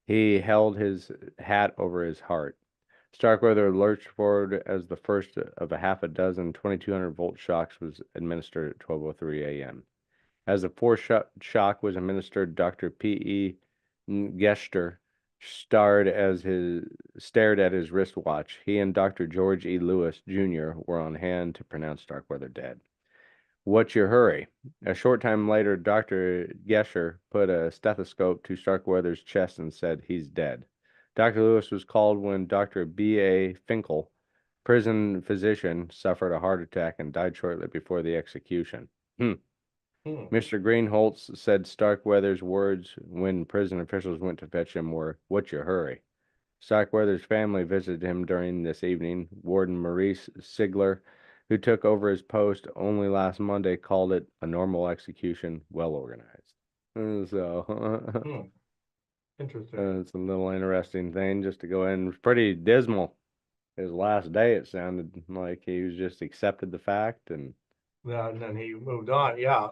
He held his hat over his heart. Starkweather lurched forward as the first of a half a dozen 2200-volt shocks was administered at 12:03 a.m. As the fourth shock was administered, Dr. P.E. Gester stared at his wristwatch. He and Dr. George E. Lewis, Jr. were on hand to pronounce Starkweather dead. "What's your hurry?" A short time later, Dr. Gesher put a stethoscope to Starkweather's chest and said, "He's dead." Dr. Lewis was called when Dr. B.A. Finkel, prison physician, suffered a heart attack and died shortly before the execution. Hmm. Mr. Greenholtz said Starkweather's words when prison officials went to fetch him were, "What's your hurry?" Starkweather's family visited him during this evening. Warden Maurice Sigler, who took over his post only last Monday, called it a normal execution, well organized. So, Hmm. Interesting. It's a little interesting thing just to go in. It was pretty dismal. His last day, it sounded like he was just accepted the fact and Yeah, and then he moved on. Yeah,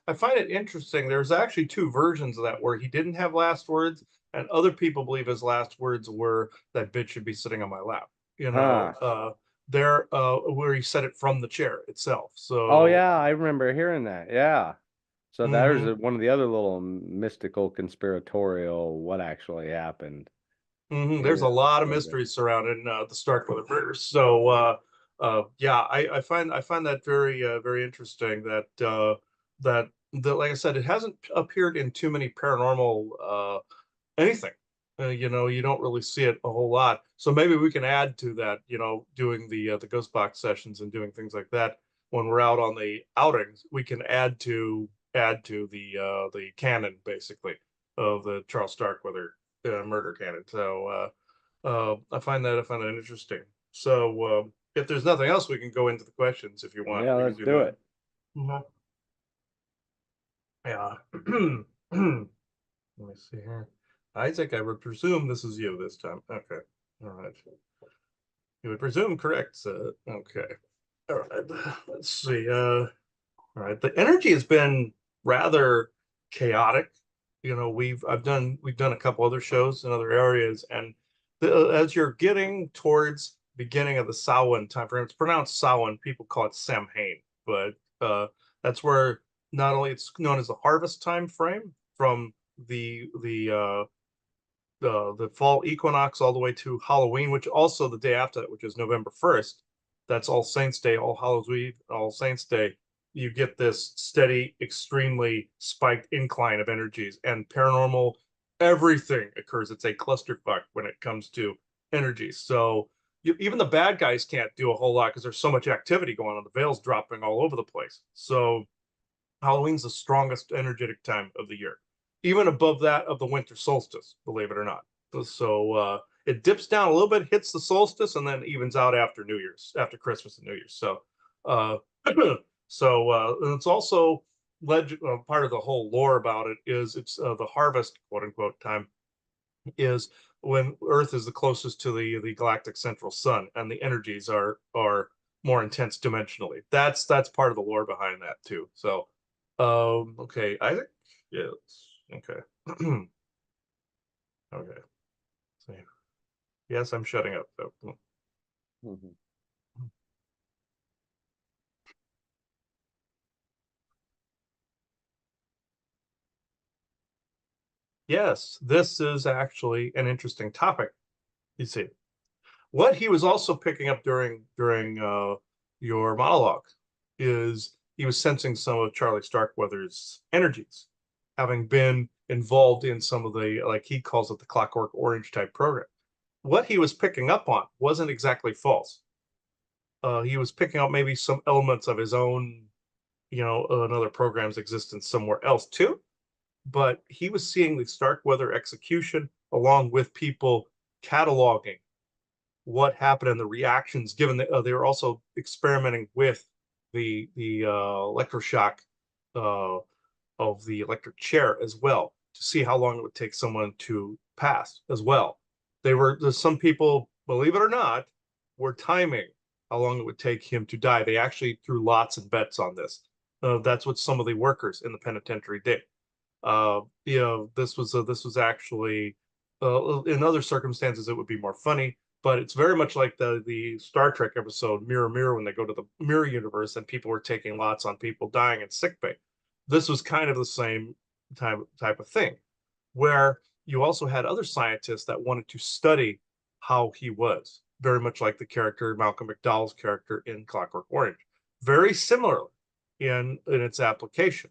I find it interesting. There's actually two versions of that where he didn't have last words, and other people believe his last words were that bitch should be sitting on my lap. You know, huh. there where he said it from the chair itself. Oh So, yeah, I remember hearing that. Yeah. So there's hmm one of the other little mystical conspiratorial what actually happened. there's a Yeah. lot of Okay. mysteries surrounding the Starkweather murder. So, yeah, I find that very interesting. That like I said, it hasn't appeared in too many paranormal anything. You know, you don't really see it a whole lot. So maybe we can add to that. You know, doing the ghost box sessions and doing things like that when we're out on the outings. We can add to the canon basically of the Charles Starkweather murder canon. So I find that interesting. So if there's nothing else, we can go into the questions if you want. Yeah, We can let's do do that. it. Mhm. Yeah. Let me see here. Isaac, I would presume this is you this time. Okay. All right. You would presume correct. So, okay. All right. Let's see. All right. The energy has been rather chaotic. You know, we've done a couple other shows in other areas, and as you're getting towards beginning of the Samhain time frame, it's pronounced Samhain. People call it Samhain, but that's where not only it's known as the harvest time frame from the fall equinox all the way to Halloween, which also the day after that, which is November 1st. That's All Saints Day, All Hallows Eve, All Saints Day. You get this steady, extremely spiked incline of energies and paranormal. Everything occurs. It's a clusterfuck when it comes to energies. So even the bad guys can't do a whole lot because there's so much activity going on. The veil's dropping all over the place. So Halloween's the strongest energetic time of the year, even above that of the winter solstice, believe it or not. So it dips down a little bit, hits the solstice, and then evens out after New Year's, after Christmas and New Year's. So, uh, and it's also part of the whole lore about it is it's the harvest, quote unquote, time is when Earth is the closest to the galactic central sun, and the energies are more intense dimensionally. That's part of the lore behind that too. So, okay, Isaac, yes, okay, okay. So, yes, I'm shutting up. So, Mhm. yes, this is actually an interesting topic. You see, what he was also picking up during your monologue is he was sensing some of Charlie Starkweather's energies, having been involved in some of the, like he calls it, the Clockwork Orange type program. What he was picking up on wasn't exactly false. He was picking up maybe some elements of his own, another program's existence somewhere else too. But he was seeing the Starkweather execution along with people cataloging what happened and the reactions given that they were also experimenting with the electroshock uh, of the electric chair as well to see how long it would take someone to pass as well. There's some people, believe it or not, were timing how long it would take him to die. They actually threw lots and bets on this. That's what some of the workers in the penitentiary did. This was actually in other circumstances it would be more funny, but it's very much like the Star Trek episode Mirror Mirror when they go to the mirror universe and people were taking lots on people dying in sickbay. This was kind of the same type of thing, where you also had other scientists that wanted to study how he was, very much like the character Malcolm McDowell's character in Clockwork Orange, very similar in its application.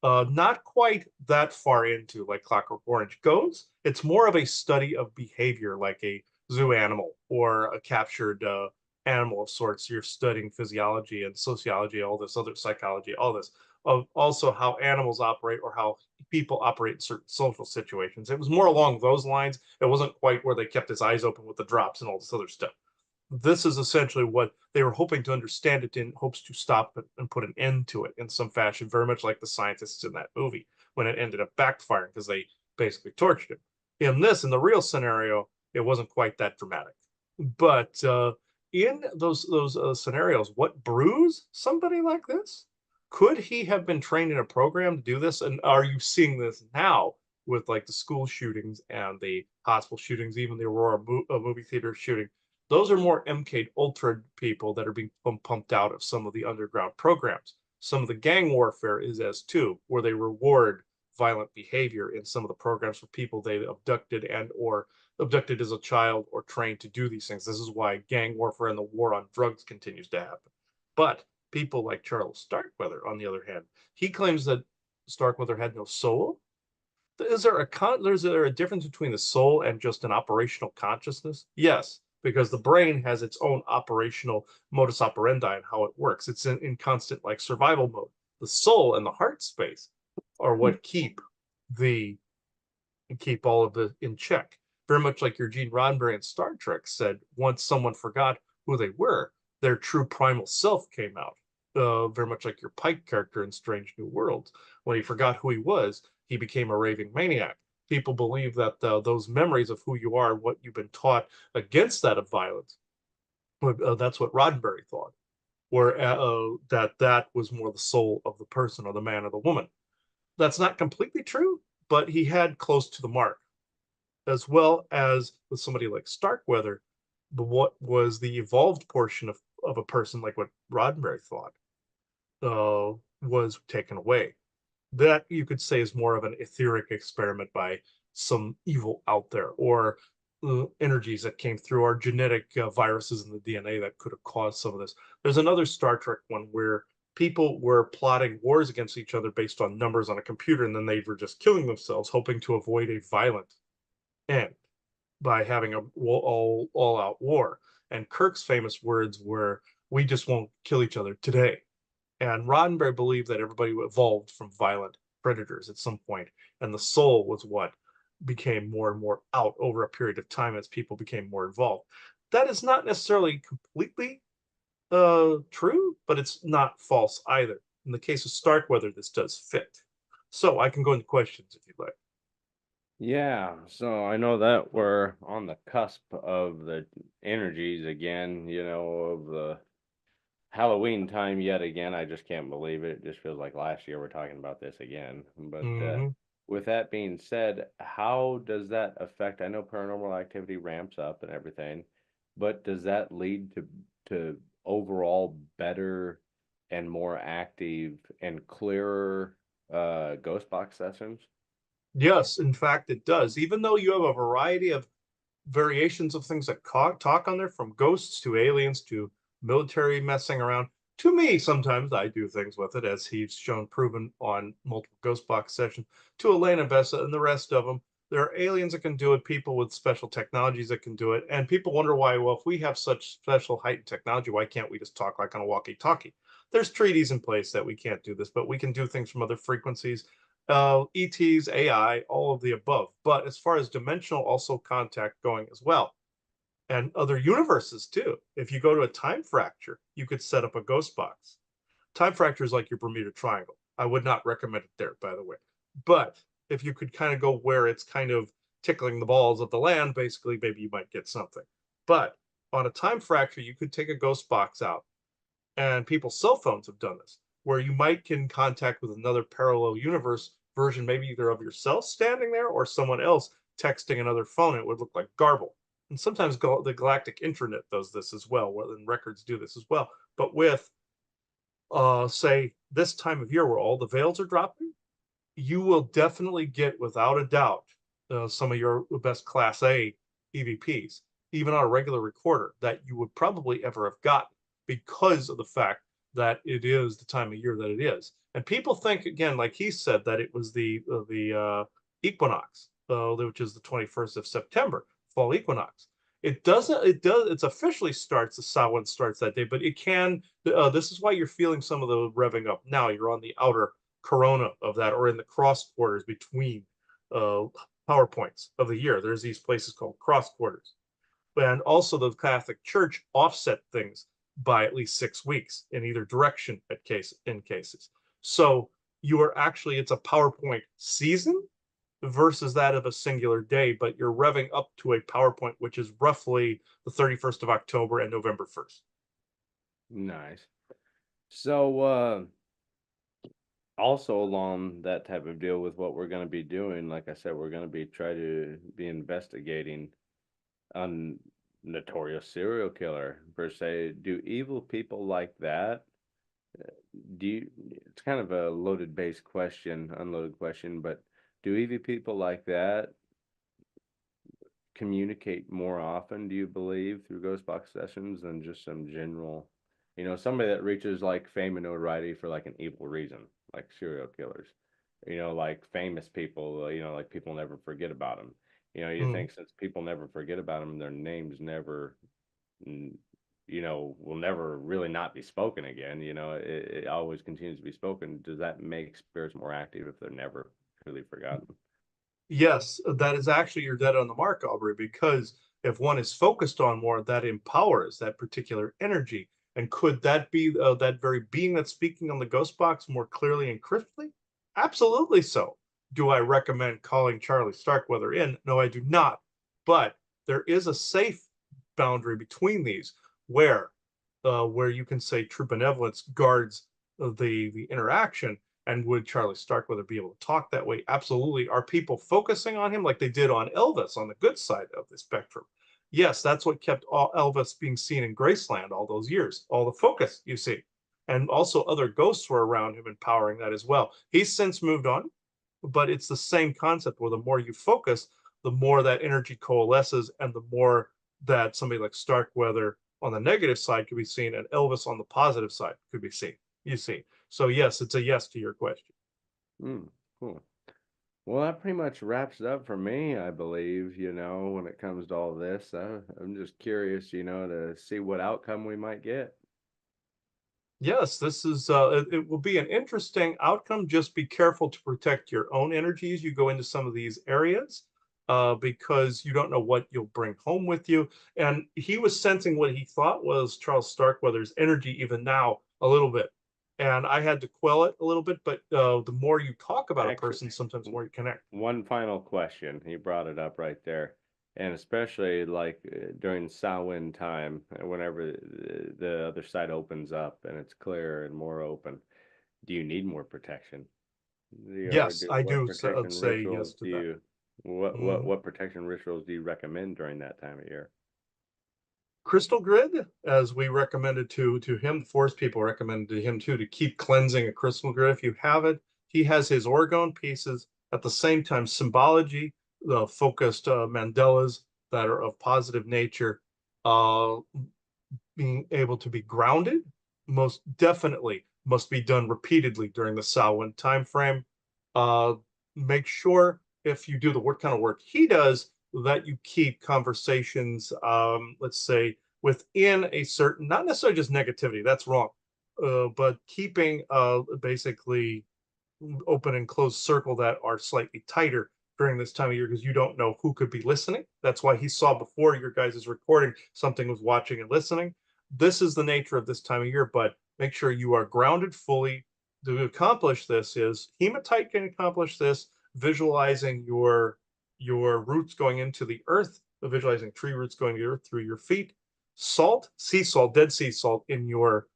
Not quite that far into like Clockwork Orange goes. It's more of a study of behavior, like a zoo animal or a captured animal of sorts. You're studying physiology and sociology, all this other psychology, all this of also how animals operate or how people operate in certain social situations. It was more along those lines. It wasn't quite where they kept his eyes open with the drops and all this other stuff. This is essentially what they were hoping to understand it in hopes to stop it and put an end to it in some fashion, very much like the scientists in that movie when it ended up backfiring because they basically tortured him. In the real scenario, it wasn't quite that dramatic. But in those scenarios, what brews somebody like this? Could he have been trained in a program to do this? And are you seeing this now with like the school shootings and the hospital shootings, even the Aurora movie theater shooting? Those are more MK Ultra people that are being pumped out of some of the underground programs. Some of the gang warfare is as too, where they reward violent behavior in some of the programs for people they abducted and or abducted as a child or trained to do these things. This is why gang warfare and the war on drugs continues to happen. But people like Charles Starkweather, on the other hand, he claims that Starkweather had no soul. Is there a difference between the soul and just an operational consciousness? Yes, because the brain has its own operational modus operandi and how it works. It's in constant like survival mode. The soul and the heart space are what the keep all of the in check. Very much like your Gene Roddenberry in Star Trek said, once someone forgot who they were, their true primal self came out. Very much like your Pike character in Strange New Worlds. When he forgot who he was, he became a raving maniac. People believe that those memories of who you are, what you've been taught against that of violence, that's what Roddenberry thought, where that was more the soul of the person or the man or the woman. That's not completely true, but he had close to the mark, as well as with somebody like Starkweather, what was the evolved portion of a person like what Roddenberry thought was taken away. That you could say is more of an etheric experiment by some evil out there, or energies that came through our genetic viruses in the DNA that could have caused some of this. There's another Star Trek one where people were plotting wars against each other based on numbers on a computer, and then they were just killing themselves, hoping to avoid a violent end by having a all out war. And Kirk's famous words were, "We just won't kill each other today." And Roddenberry believed that everybody evolved from violent predators at some point, and the soul was what became more and more out over a period of time as people became more involved. That is not necessarily completely true, but it's not false either. In the case of Starkweather, this does fit. So I can go into questions if you'd like. Yeah, so I know that we're on the cusp of the energies again, of the Halloween time yet again. I just can't believe it. It just feels like last year we're talking about this again. But Mm-hmm. with that being said, how does that affect? I know paranormal activity ramps up and everything, but does that lead to overall better and more active and clearer ghost box sessions? Yes, in fact, it does. Even though you have a variety of variations of things that talk on there, from ghosts to aliens to military messing around. To me, sometimes I do things with it, as he's shown proven on multiple ghost box sessions. To Elena Bessa and the rest of them, there are aliens that can do it, people with special technologies that can do it, and people wonder why. Well, if we have such special heightened technology, why can't we just talk like on a walkie-talkie? There's treaties in place that we can't do this, but we can do things from other frequencies. ETs, AI, all of the above. But as far as dimensional, also contact going as well, and other universes too. If you go to a time fracture, you could set up a ghost box. Time fracture is like your Bermuda Triangle. I would not recommend it there, by the way. But if you could kind of go where it's kind of tickling the balls of the land, basically, maybe you might get something. But on a time fracture, you could take a ghost box out, and people's cell phones have done this, where you might get in contact with another parallel universe version, maybe either of yourself standing there or someone else texting another phone. It would look like garble. And sometimes the galactic intranet does this as well, and records do this as well. But with, say, this time of year where all the veils are dropping, you will definitely get, without a doubt, some of your best Class A EVPs, even on a regular recorder, that you would probably ever have gotten, because of the fact that it is the time of year that it is. And people think, again, like he said, that it was the equinox, which is the 21st of September, fall equinox. It doesn't. It does. It's officially starts. The Samhain starts that day, but it can. This is why you're feeling some of the revving up now. You're on the outer corona of that, or in the cross quarters between uh, power points of the year. There's these places called cross quarters, and also the Catholic Church offset things by at least 6 weeks in either direction in cases. So you are actually, it's a PowerPoint season, versus that of a singular day, but you're revving up to a power point, which is roughly the 31st of October and November 1st. Nice. So, also along that type of deal with what we're going to be doing, like I said, we're going to be try to be investigating on notorious serial killer per se. Do evil people like that? Do you, it's kind of a loaded base question, unloaded question, but do evil people like that communicate more often, do you believe, through ghost box sessions than just some general, somebody that reaches like fame and notoriety for like an evil reason, like serial killers, like famous people, like people never forget about them. You Mm. think since people never forget about them, their names never, will never really not be spoken again. It always continues to be spoken. Does that make spirits more active if they're never really forgotten? Yes, that is actually, you're dead on the mark, Aubrey, because if one is focused on more, that empowers that particular energy. And could that be that very being that's speaking on the ghost box more clearly and crisply? Absolutely so. Do I recommend calling Charlie Starkweather in? No, I do not. But there is a safe boundary between these where you can say true benevolence guards the interaction. And would Charlie Starkweather be able to talk that way? Absolutely. Are people focusing on him like they did on Elvis on the good side of the spectrum? Yes, that's what kept Elvis being seen in Graceland all those years, all the focus you see. And also other ghosts were around him empowering that as well. He's since moved on, but it's the same concept where the more you focus, the more that energy coalesces and the more that somebody like Starkweather on the negative side could be seen and Elvis on the positive side could be seen. You see. So yes, it's a yes to your question. Cool. Well, that pretty much wraps it up for me, I believe, when it comes to all this. I'm just curious, to see what outcome we might get. Yes, this is it will be an interesting outcome. Just be careful to protect your own energies. You go into some of these areas because you don't know what you'll bring home with you. And he was sensing what he thought was Charles Starkweather's energy even now a little bit. And I had to quell it a little bit, but the more you talk about a Actually, person, sometimes the more you connect. one final question. You brought it up right there. And especially like during Samhain time, whenever the other side opens up and it's clear and more open, do you need more protection? Or Yes, I what do protection say yes rituals to do that. you Mhm. what protection rituals do you recommend during that time of year? Crystal grid, as we recommended to him, the forest people recommended to him too, to keep cleansing a crystal grid if you have it. He has his orgone pieces at the same time symbology, the focused mandalas that are of positive nature, uh, being able to be grounded most definitely must be done repeatedly during the Samhain time frame. Uh, Make sure if you do the work kind of work he does that you keep conversations, let's say within a certain, not necessarily just negativity, that's wrong, but keeping basically open and closed circle that are slightly tighter during this time of year because you don't know who could be listening. That's why he saw before your guys' recording something was watching and listening. This is the nature of this time of year, but make sure you are grounded fully. To accomplish this is hematite can accomplish this, visualizing your roots going into the earth, visualizing tree roots going to the earth through your feet. Salt, sea salt, dead sea salt in your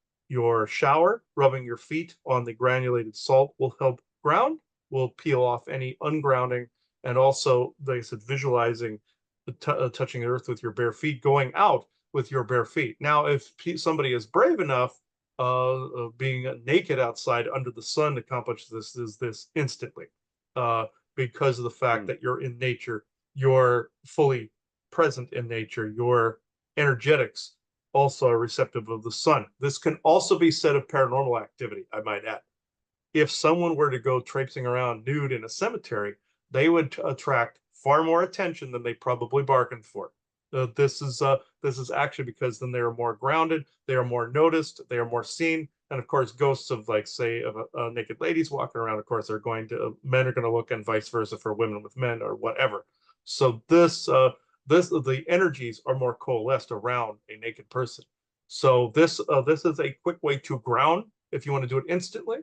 shower, rubbing your feet on the granulated salt will help ground, will peel off any ungrounding, and also, like I said, visualizing touching the earth with your bare feet, going out with your bare feet. Now, if somebody is brave enough, being naked outside under the sun to accomplish this is this instantly, uh, because of the fact Hmm. that you're in nature, you're fully present in nature, your energetics also are receptive of the sun. This can also be said of paranormal activity, I might add. If someone were to go traipsing around nude in a cemetery, they would attract far more attention than they probably bargained for. This is actually because then they are more grounded, they are more noticed, they are more seen, and of course, ghosts of like say of naked ladies walking around, of course, are going to men are going to look, and vice versa for women with men or whatever. So this the energies are more coalesced around a naked person. So this is a quick way to ground if you want to do it instantly,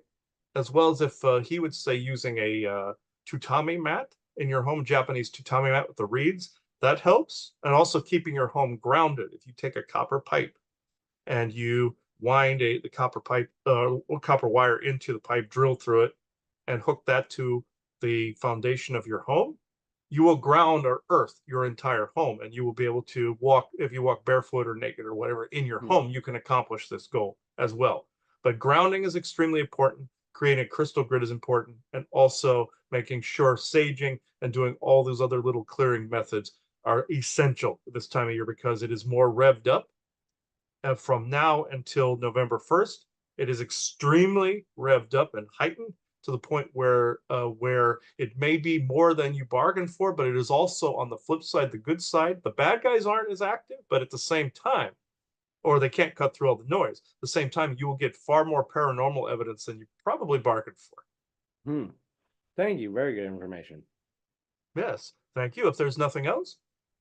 as well as if he would say using a tatami mat in your home, Japanese tatami mat with the reeds, that helps. And also keeping your home grounded. If you take a copper pipe and you wind the copper pipe, copper wire into the pipe, drill through it, and hook that to the foundation of your home, you will ground or earth your entire home, and you will be able to walk. If you walk barefoot or naked or whatever in your home, you can accomplish this goal as well. But grounding is extremely important. Creating a crystal grid is important, and also making sure saging and doing all those other little clearing methods are essential this time of year, because it is more revved up from now until November 1st. It is extremely revved up and heightened to the point where it may be more than you bargained for, but it is also on the flip side, the good side. The bad guys aren't as active, but at the same time, or they can't cut through all the noise. At the same time, you will get far more paranormal evidence than you probably bargained for. Thank you. Very good information. Yes, thank you. If there's nothing else.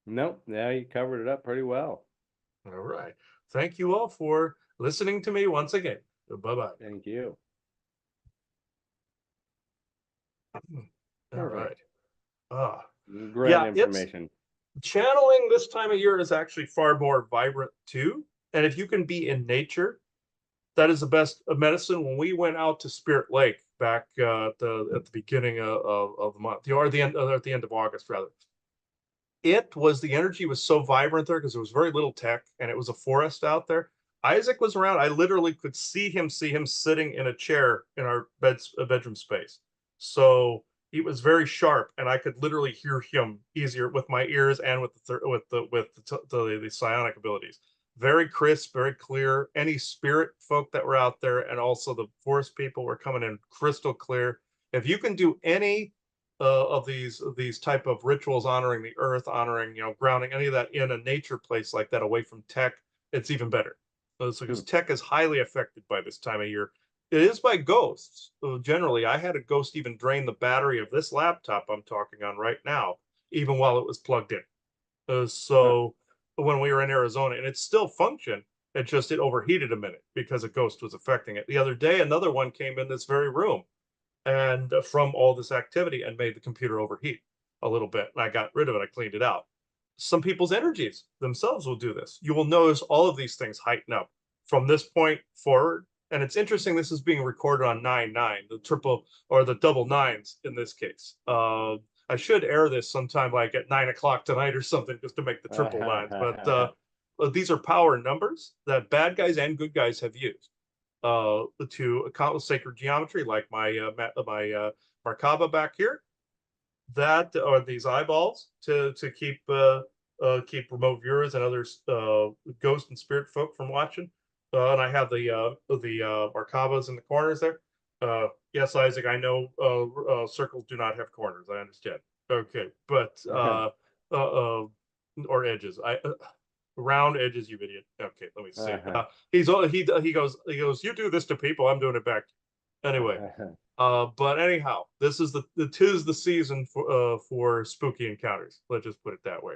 Nope. Yeah, you covered it up pretty well. All right. Thank you all for listening to me once again. Bye-bye. Thank you. All right. Great Yeah, information. Channeling this time of year is actually far more vibrant too. And if you can be in nature, that is the best medicine. When we went out to Spirit Lake back at the beginning of the month, or at the end of August rather, the energy was so vibrant there because there was very little tech and it was a forest out there. Isaac was around. I literally could see him sitting in a chair in our bedroom space. So he was very sharp, and I could literally hear him easier with my ears and with the psionic abilities. Very crisp, very clear. Any spirit folk that were out there, and also the forest people, were coming in crystal clear. If you can do any of these type of rituals honoring the earth, honoring, grounding, any of that in a nature place like that, away from tech, it's even better. Because tech is highly affected by this time of year. It is by ghosts. Generally, I had a ghost even drain the battery of this laptop I'm talking on right now, even while it was plugged in. So when we were in Arizona, and it still functioned, it overheated a minute because a ghost was affecting it. The other day, another one came in this very room, and from all this activity, and made the computer overheat a little bit. And I got rid of it. I cleaned it out. Some people's energies themselves will do this. You will notice all of these things heighten up from this point forward. And it's interesting, this is being recorded on 9/9, the triple or the double nines in this case. I should air this sometime like at 9 o'clock tonight or something, just to make the triple nines. But these are power numbers that bad guys and good guys have used to accomplish sacred geometry, like my Merkaba back here, that or these eyeballs to keep remote viewers and others, ghost and spirit folk, from watching. And I have the Merkabas in the corners there. Yes, Isaac, I know circles do not have corners. I understand. Okay, but or edges. Round edges, you idiot. Okay, let me see. He goes, you do this to people, I'm doing it back. Anyway, but anyhow, this is tis the season for spooky encounters. Let's just put it that way.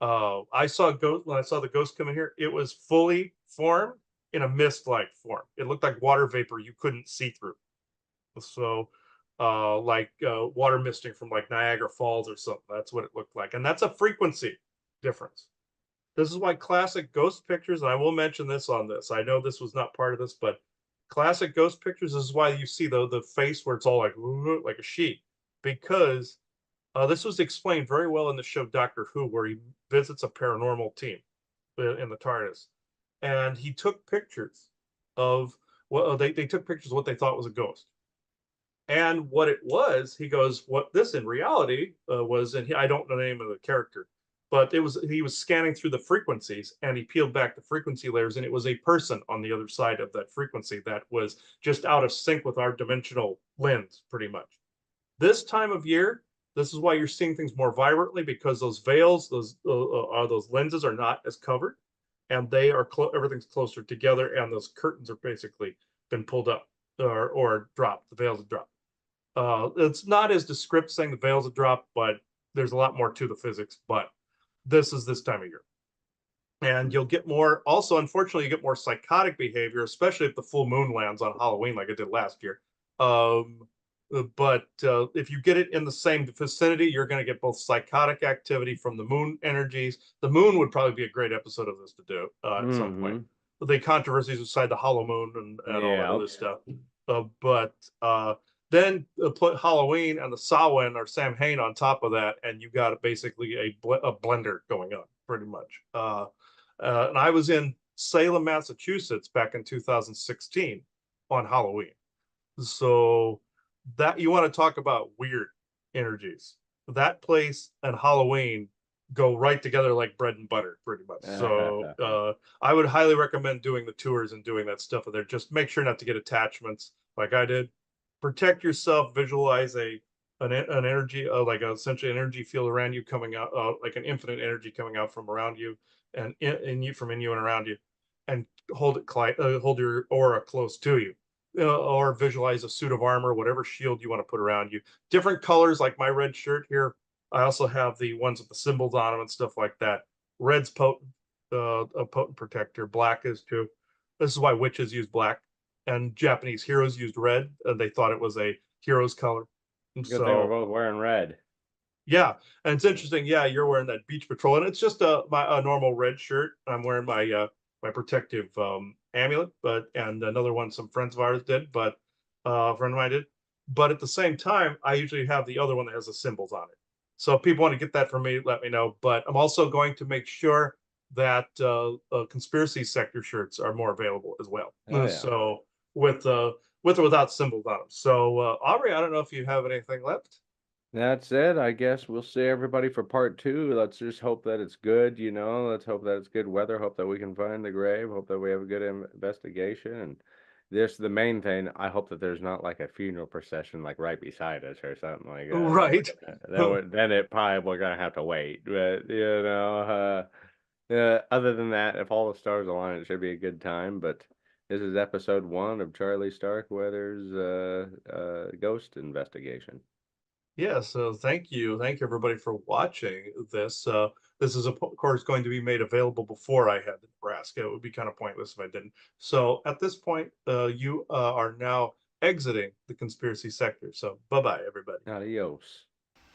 I saw ghost when I saw the ghost come in here. It was fully formed in a mist-like form. It looked like water vapor you couldn't see through. So, like water misting from like Niagara Falls or something. That's what it looked like, and that's a frequency difference. This is why classic ghost pictures, and I will mention this on this. I know this was not part of this, but classic ghost pictures, this is why you see the face where it's all like a sheet, because this was explained very well in the show Doctor Who, where he visits a paranormal team in the TARDIS, and he took pictures of they took pictures of what they thought was a ghost. And what it was, he goes, what this in reality was, and I don't know the name of the character, but he was scanning through the frequencies, and he peeled back the frequency layers, and it was a person on the other side of that frequency that was just out of sync with our dimensional lens, pretty much. This time of year, this is why you're seeing things more vibrantly, because those veils, those lenses are not as covered, and they are everything's closer together, and those curtains are basically been pulled up or dropped. The veils have dropped. It's not as descriptive saying the veils have dropped, but there's a lot more to the physics. But this is this time of year. And you'll get more, also, unfortunately, you get more psychotic behavior, especially if the full moon lands on Halloween like it did last year. But if you get it in the same vicinity, you're going to get both psychotic activity from the moon energies. The moon would probably be a great episode of this to do at some point. Mm-hmm. The controversies beside the hollow moon and all that Yeah. other stuff. But then put Halloween and the Samhain or Samhain on top of that, and you got basically a blender going on, pretty much. And I was in Salem, Massachusetts back in 2016 on Halloween. So that you want to talk about weird energies. That place and Halloween go right together like bread and butter, pretty much. So I would highly recommend doing the tours and doing that stuff there. Just make sure not to get attachments like I did. Protect yourself, visualize an energy, like essentially an energy field around you coming out, like an infinite energy coming out from around you and in you from in you and around you, and hold your aura close to you. Or visualize a suit of armor, whatever shield you want to put around you. Different colors, like my red shirt here. I also have the ones with the symbols on them and stuff like that. Red's potent, a potent protector. Black is too. This is why witches use black, and Japanese heroes used red. They thought it was a hero's color. And Because they were both wearing red. Yeah, and it's interesting. Yeah, you're wearing that beach patrol, and it's just a normal red shirt. I'm wearing my my protective amulet, and another one some friends of ours did, but a friend of mine did. But at the same time, I usually have the other one that has the symbols on it. So if people want to get that from me, let me know. But I'm also going to make sure that conspiracy sector shirts are more available as well. Oh, yeah. So with or without symbols on them. So Aubrey, I don't know if you have anything left. That's it. I guess we'll see everybody for part 2. Let's just hope that it's good, Let's hope that it's good weather. Hope that we can find the grave. Hope that we have a good investigation. And this, the main thing, I hope that there's not like a funeral procession like right beside us or something like that. Right. Then it probably we're gonna have to wait. But other than that, if all the stars align, it should be a good time. But this is episode 1 of Charlie Starkweather's ghost investigation. Yeah, so thank you everybody for watching this. This is of course going to be made available before I head to Nebraska. It would be kind of pointless if I didn't. So at this point, you are now exiting the conspiracy sector. So bye-bye, everybody. Adios.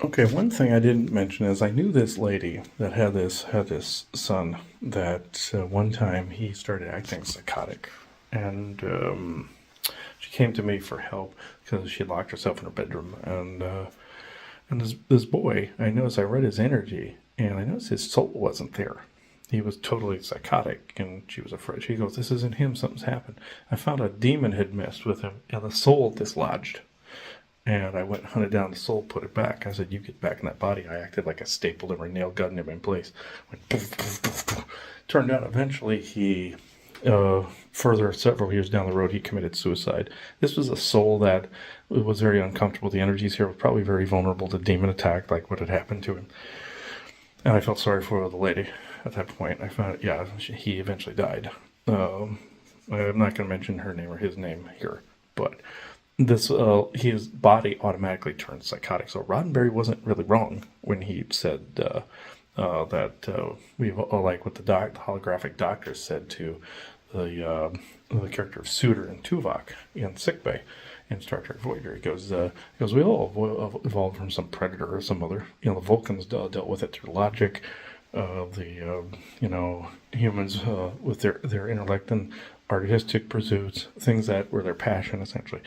Okay, one thing I didn't mention is I knew this lady that had this son that one time he started acting psychotic, and she came to me for help because she locked herself in her bedroom, and this boy, I read his energy, and I noticed his soul wasn't there. He was totally psychotic, and she was afraid. She goes, "This isn't him. Something's happened." I found a demon had messed with him, and the soul dislodged. And I went and hunted down the soul, put it back. I said, "You get back in that body." I acted like I stapled every nail, gun him in place. Went poof, poof, poof, poof. Turned out eventually he, further several years down the road, he committed suicide. This was a soul that was very uncomfortable. The energies here were probably very vulnerable to demon attack, like what had happened to him. And I felt sorry for the lady at that point. I found, he eventually died. I'm not going to mention her name or his name here, but this his body automatically turned psychotic. So Roddenberry wasn't really wrong when he said that we like what the holographic doctor said to the character of Suter and Tuvok in sickbay in Star Trek Voyager. He goes, we all evolved from some predator or some other. The Vulcans dealt with it through logic. Humans with their intellect and artistic pursuits, things that were their passion essentially.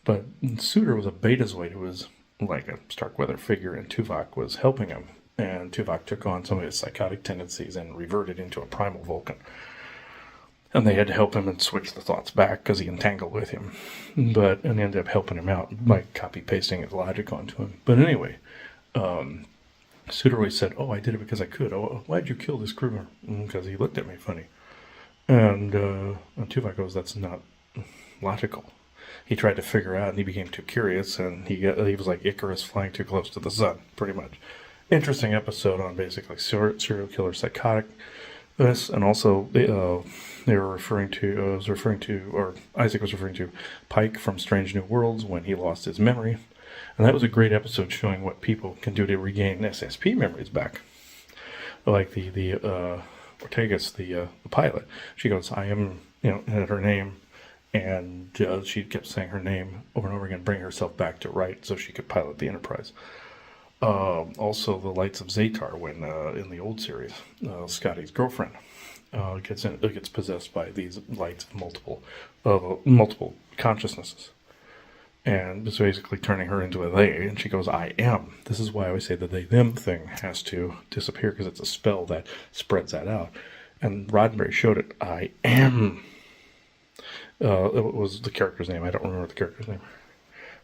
But Suter was a Betazoid who was like a Starkweather figure, and Tuvok was helping him. And Tuvok took on some of his psychotic tendencies and reverted into a primal Vulcan. And they had to help him and switch the thoughts back because he entangled with him. And ended up helping him out by copy-pasting his logic onto him. But anyway, Suter always said, "Oh, I did it because I could. Oh, why'd you kill this crewman?" Because he looked at me funny. And Tuvok goes, "That's not logical." He tried to figure out, and he became too curious, and he was like Icarus flying too close to the sun, pretty much. Interesting episode on basically serial killer psychotic. This, and also they were referring to, or Isaac was referring to Pike from Strange New Worlds when he lost his memory, and that was a great episode showing what people can do to regain SSP memories back. Like the Ortegas, the pilot, she goes, "I am," had her name. And she kept saying her name over and over again, bringing herself back to right so she could pilot the Enterprise. Also, the lights of Zatar, when in the old series, Scotty's girlfriend gets possessed by these lights of multiple consciousnesses, and it's basically turning her into a they. And she goes, "I am." This is why I always say the they/them thing has to disappear, because it's a spell that spreads that out. And Roddenberry showed it. I am. It was the character's name. I don't remember the character's name.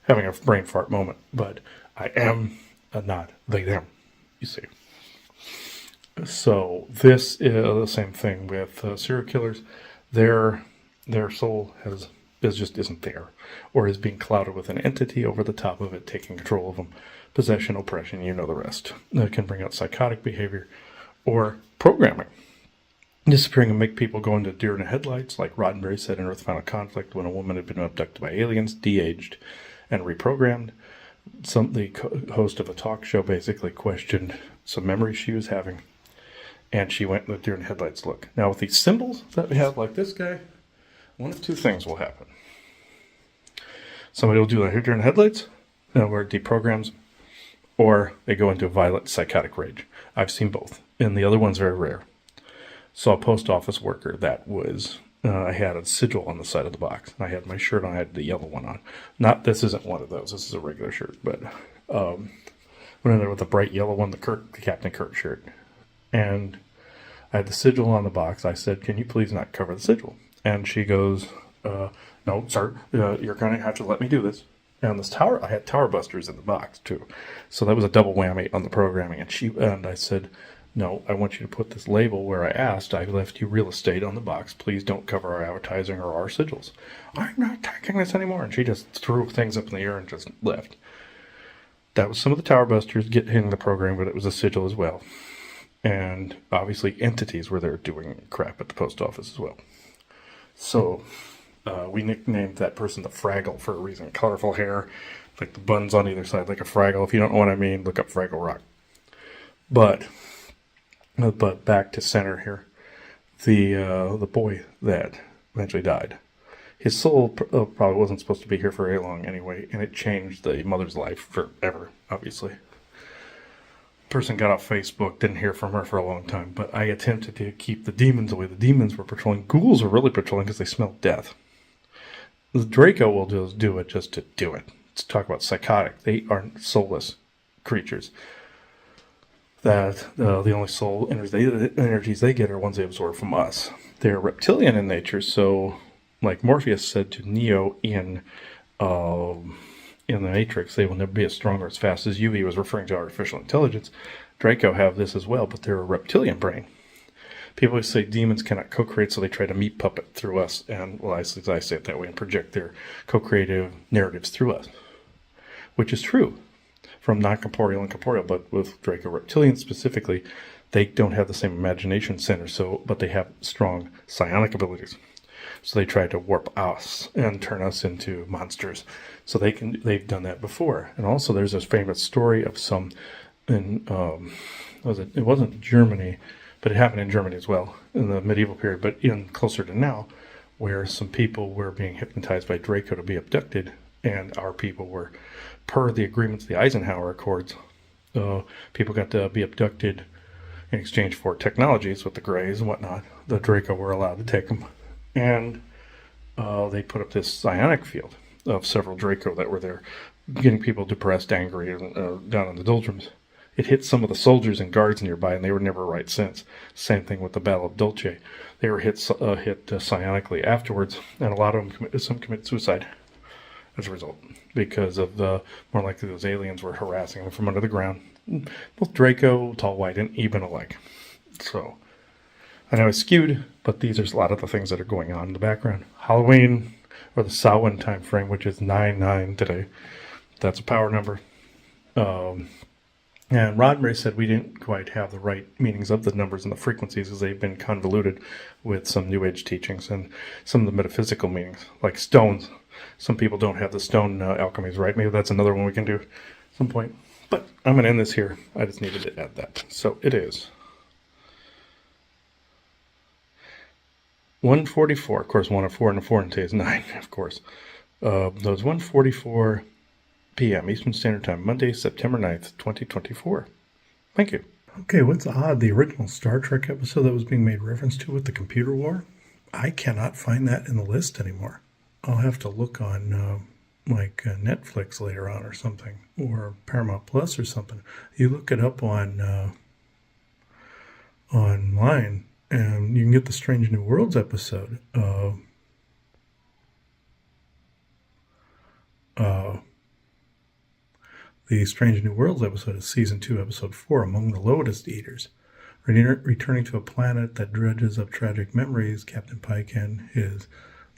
Having a brain fart moment, but I am not they/them. You see. So this is the same thing with serial killers. Their soul just isn't there, or is being clouded with an entity over the top of it, taking control of them. Possession, oppression, you know the rest. That can bring out psychotic behavior or programming. Disappearing and make people go into deer in the headlights, like Roddenberry said in Earth Final Conflict, when a woman had been abducted by aliens, de-aged, and reprogrammed. The host of a talk show basically questioned some memories she was having, and she went with deer in the headlights look. Now, with these symbols that we have, like this guy, one of two things will happen. Somebody will do like deer in the headlights, where it deprograms, or they go into a violent psychotic rage. I've seen both, and the other one's very rare. Saw a post office worker that was, I had a sigil on the side of the box. I had my shirt on, I had the yellow one on. This isn't one of those, this is a regular shirt, but went in there with the bright yellow one, the Captain Kirk shirt. And I had the sigil on the box. I said, "Can you please not cover the sigil?" And she goes, "No, sir, you're going to have to let me do this." And I had Tower Busters in the box too. So that was a double whammy on the programming. And I said, "No, I want you to put this label where I asked. I left you real estate on the box. Please don't cover our advertising or our sigils. I'm not taking this anymore." And she just threw things up in the air and just left. That was some of the Tower Busters hitting the program, but it was a sigil as well. And obviously entities were there doing crap at the post office as well. So we nicknamed that person the Fraggle for a reason. Colorful hair, like the buns on either side, like a Fraggle. If you don't know what I mean, look up Fraggle Rock. But back to center here. The boy that eventually died, his soul probably wasn't supposed to be here for very long anyway, and it changed the mother's life forever, obviously. Person got off Facebook, didn't hear from her for a long time, but I attempted to keep the demons away. The demons were patrolling. Ghouls are really patrolling because they smell death. The Draco will just do it just to do it. Let's talk about psychotic. They are soulless creatures. That the only soul energies they get are ones they absorb from us. They're reptilian in nature, so like Morpheus said to Neo in the Matrix, they will never be as strong or as fast as you. He was referring to artificial intelligence. Draco have this as well, but they're a reptilian brain. People say demons cannot co-create, so they try to meat puppet through us, and well, I say it that way, and project their co-creative narratives through us, which is true from non-corporeal and corporeal. But with Draco reptilians specifically, they don't have the same imagination center, but they have strong psionic abilities. So they try to warp us and turn us into monsters. So they've done that before. And also there's this famous story of some it wasn't Germany, but it happened in Germany as well in the medieval period, but in closer to now, where some people were being hypnotized by Draco to be abducted, and our people were, per the agreements, the Eisenhower Accords, people got to be abducted in exchange for technologies with the Greys and whatnot. The Draco were allowed to take them. And they put up this psionic field of several Draco that were there, getting people depressed, angry, and down in the doldrums. It hit some of the soldiers and guards nearby, and they were never right since. Same thing with the Battle of Dulce. They were hit psionically afterwards, and a lot of them committed suicide as a result, because of more likely those aliens were harassing them from under the ground. Both Draco, Tall White, and Eben alike. So I know it's skewed, but these are a lot of the things that are going on in the background. Halloween, or the Samhain time frame, which is 9/9 today. That's a power number. And Roddenberry said we didn't quite have the right meanings of the numbers and the frequencies, as they've been convoluted with some New Age teachings and some of the metaphysical meanings, like stones. Some people don't have the stone alchemies right. Maybe that's another one we can do at some point. But I'm going to end this here. I just needed to add that. So it is 1:44. Of course, 1 and 4 and a 4 and 2 is 9, of course. That was 1:44 p.m. Eastern Standard Time, Monday, September 9th, 2024. Thank you. Okay, what's odd? The original Star Trek episode that was being made reference to with the computer war, I cannot find that in the list anymore. I'll have to look on Netflix later on or something, or Paramount Plus or something. You look it up on online, and you can get the Strange New Worlds episode. The Strange New Worlds episode is Season 2, Episode 4, Among the Lotus Eaters. Returning to a planet that dredges up tragic memories, Captain Pike and his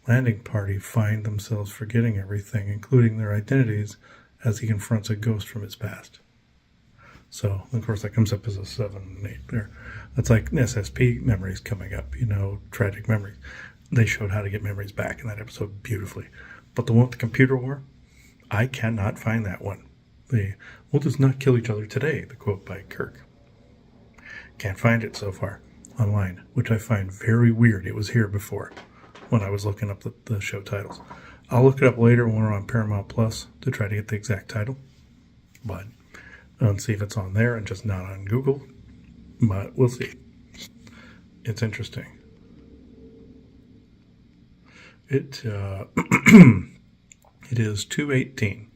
landing party find themselves forgetting everything, including their identities, as he confronts a ghost from his past. So, of course, that comes up as a 7 and 8 there. That's like SSP memories coming up, tragic memories. They showed how to get memories back in that episode beautifully. But the one with the computer war, I cannot find that one. We'll just not kill each other today, the quote by Kirk. Can't find it so far online, which I find very weird. It was here before when I was looking up the show titles. I'll look it up later when we're on Paramount Plus to try to get the exact title. But see if it's on there and just not on Google. But we'll see. It's interesting. It is 2:18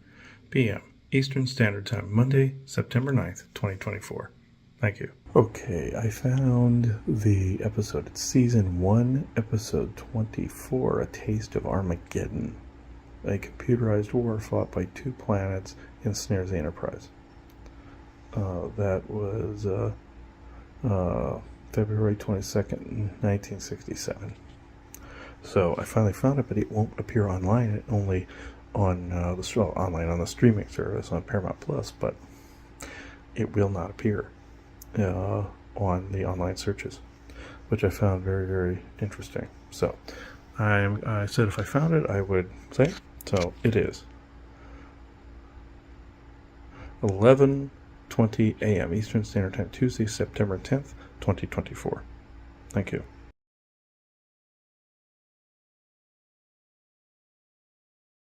p.m. Eastern Standard Time, Monday, September 9th, 2024. Thank you. Okay, I found the episode. It's Season 1, Episode 24, A Taste of Armageddon. A computerized war fought by 2 planets ensnares the Enterprise. That was February 22nd, 1967. So I finally found it, but it won't appear online. It only on online on the streaming service on Paramount Plus, but it will not appear on the online searches, which I found very, very interesting. So I said if I found it, I would say. So it is 11:20 a.m. Eastern Standard Time, Tuesday, September 10th, 2024. Thank you.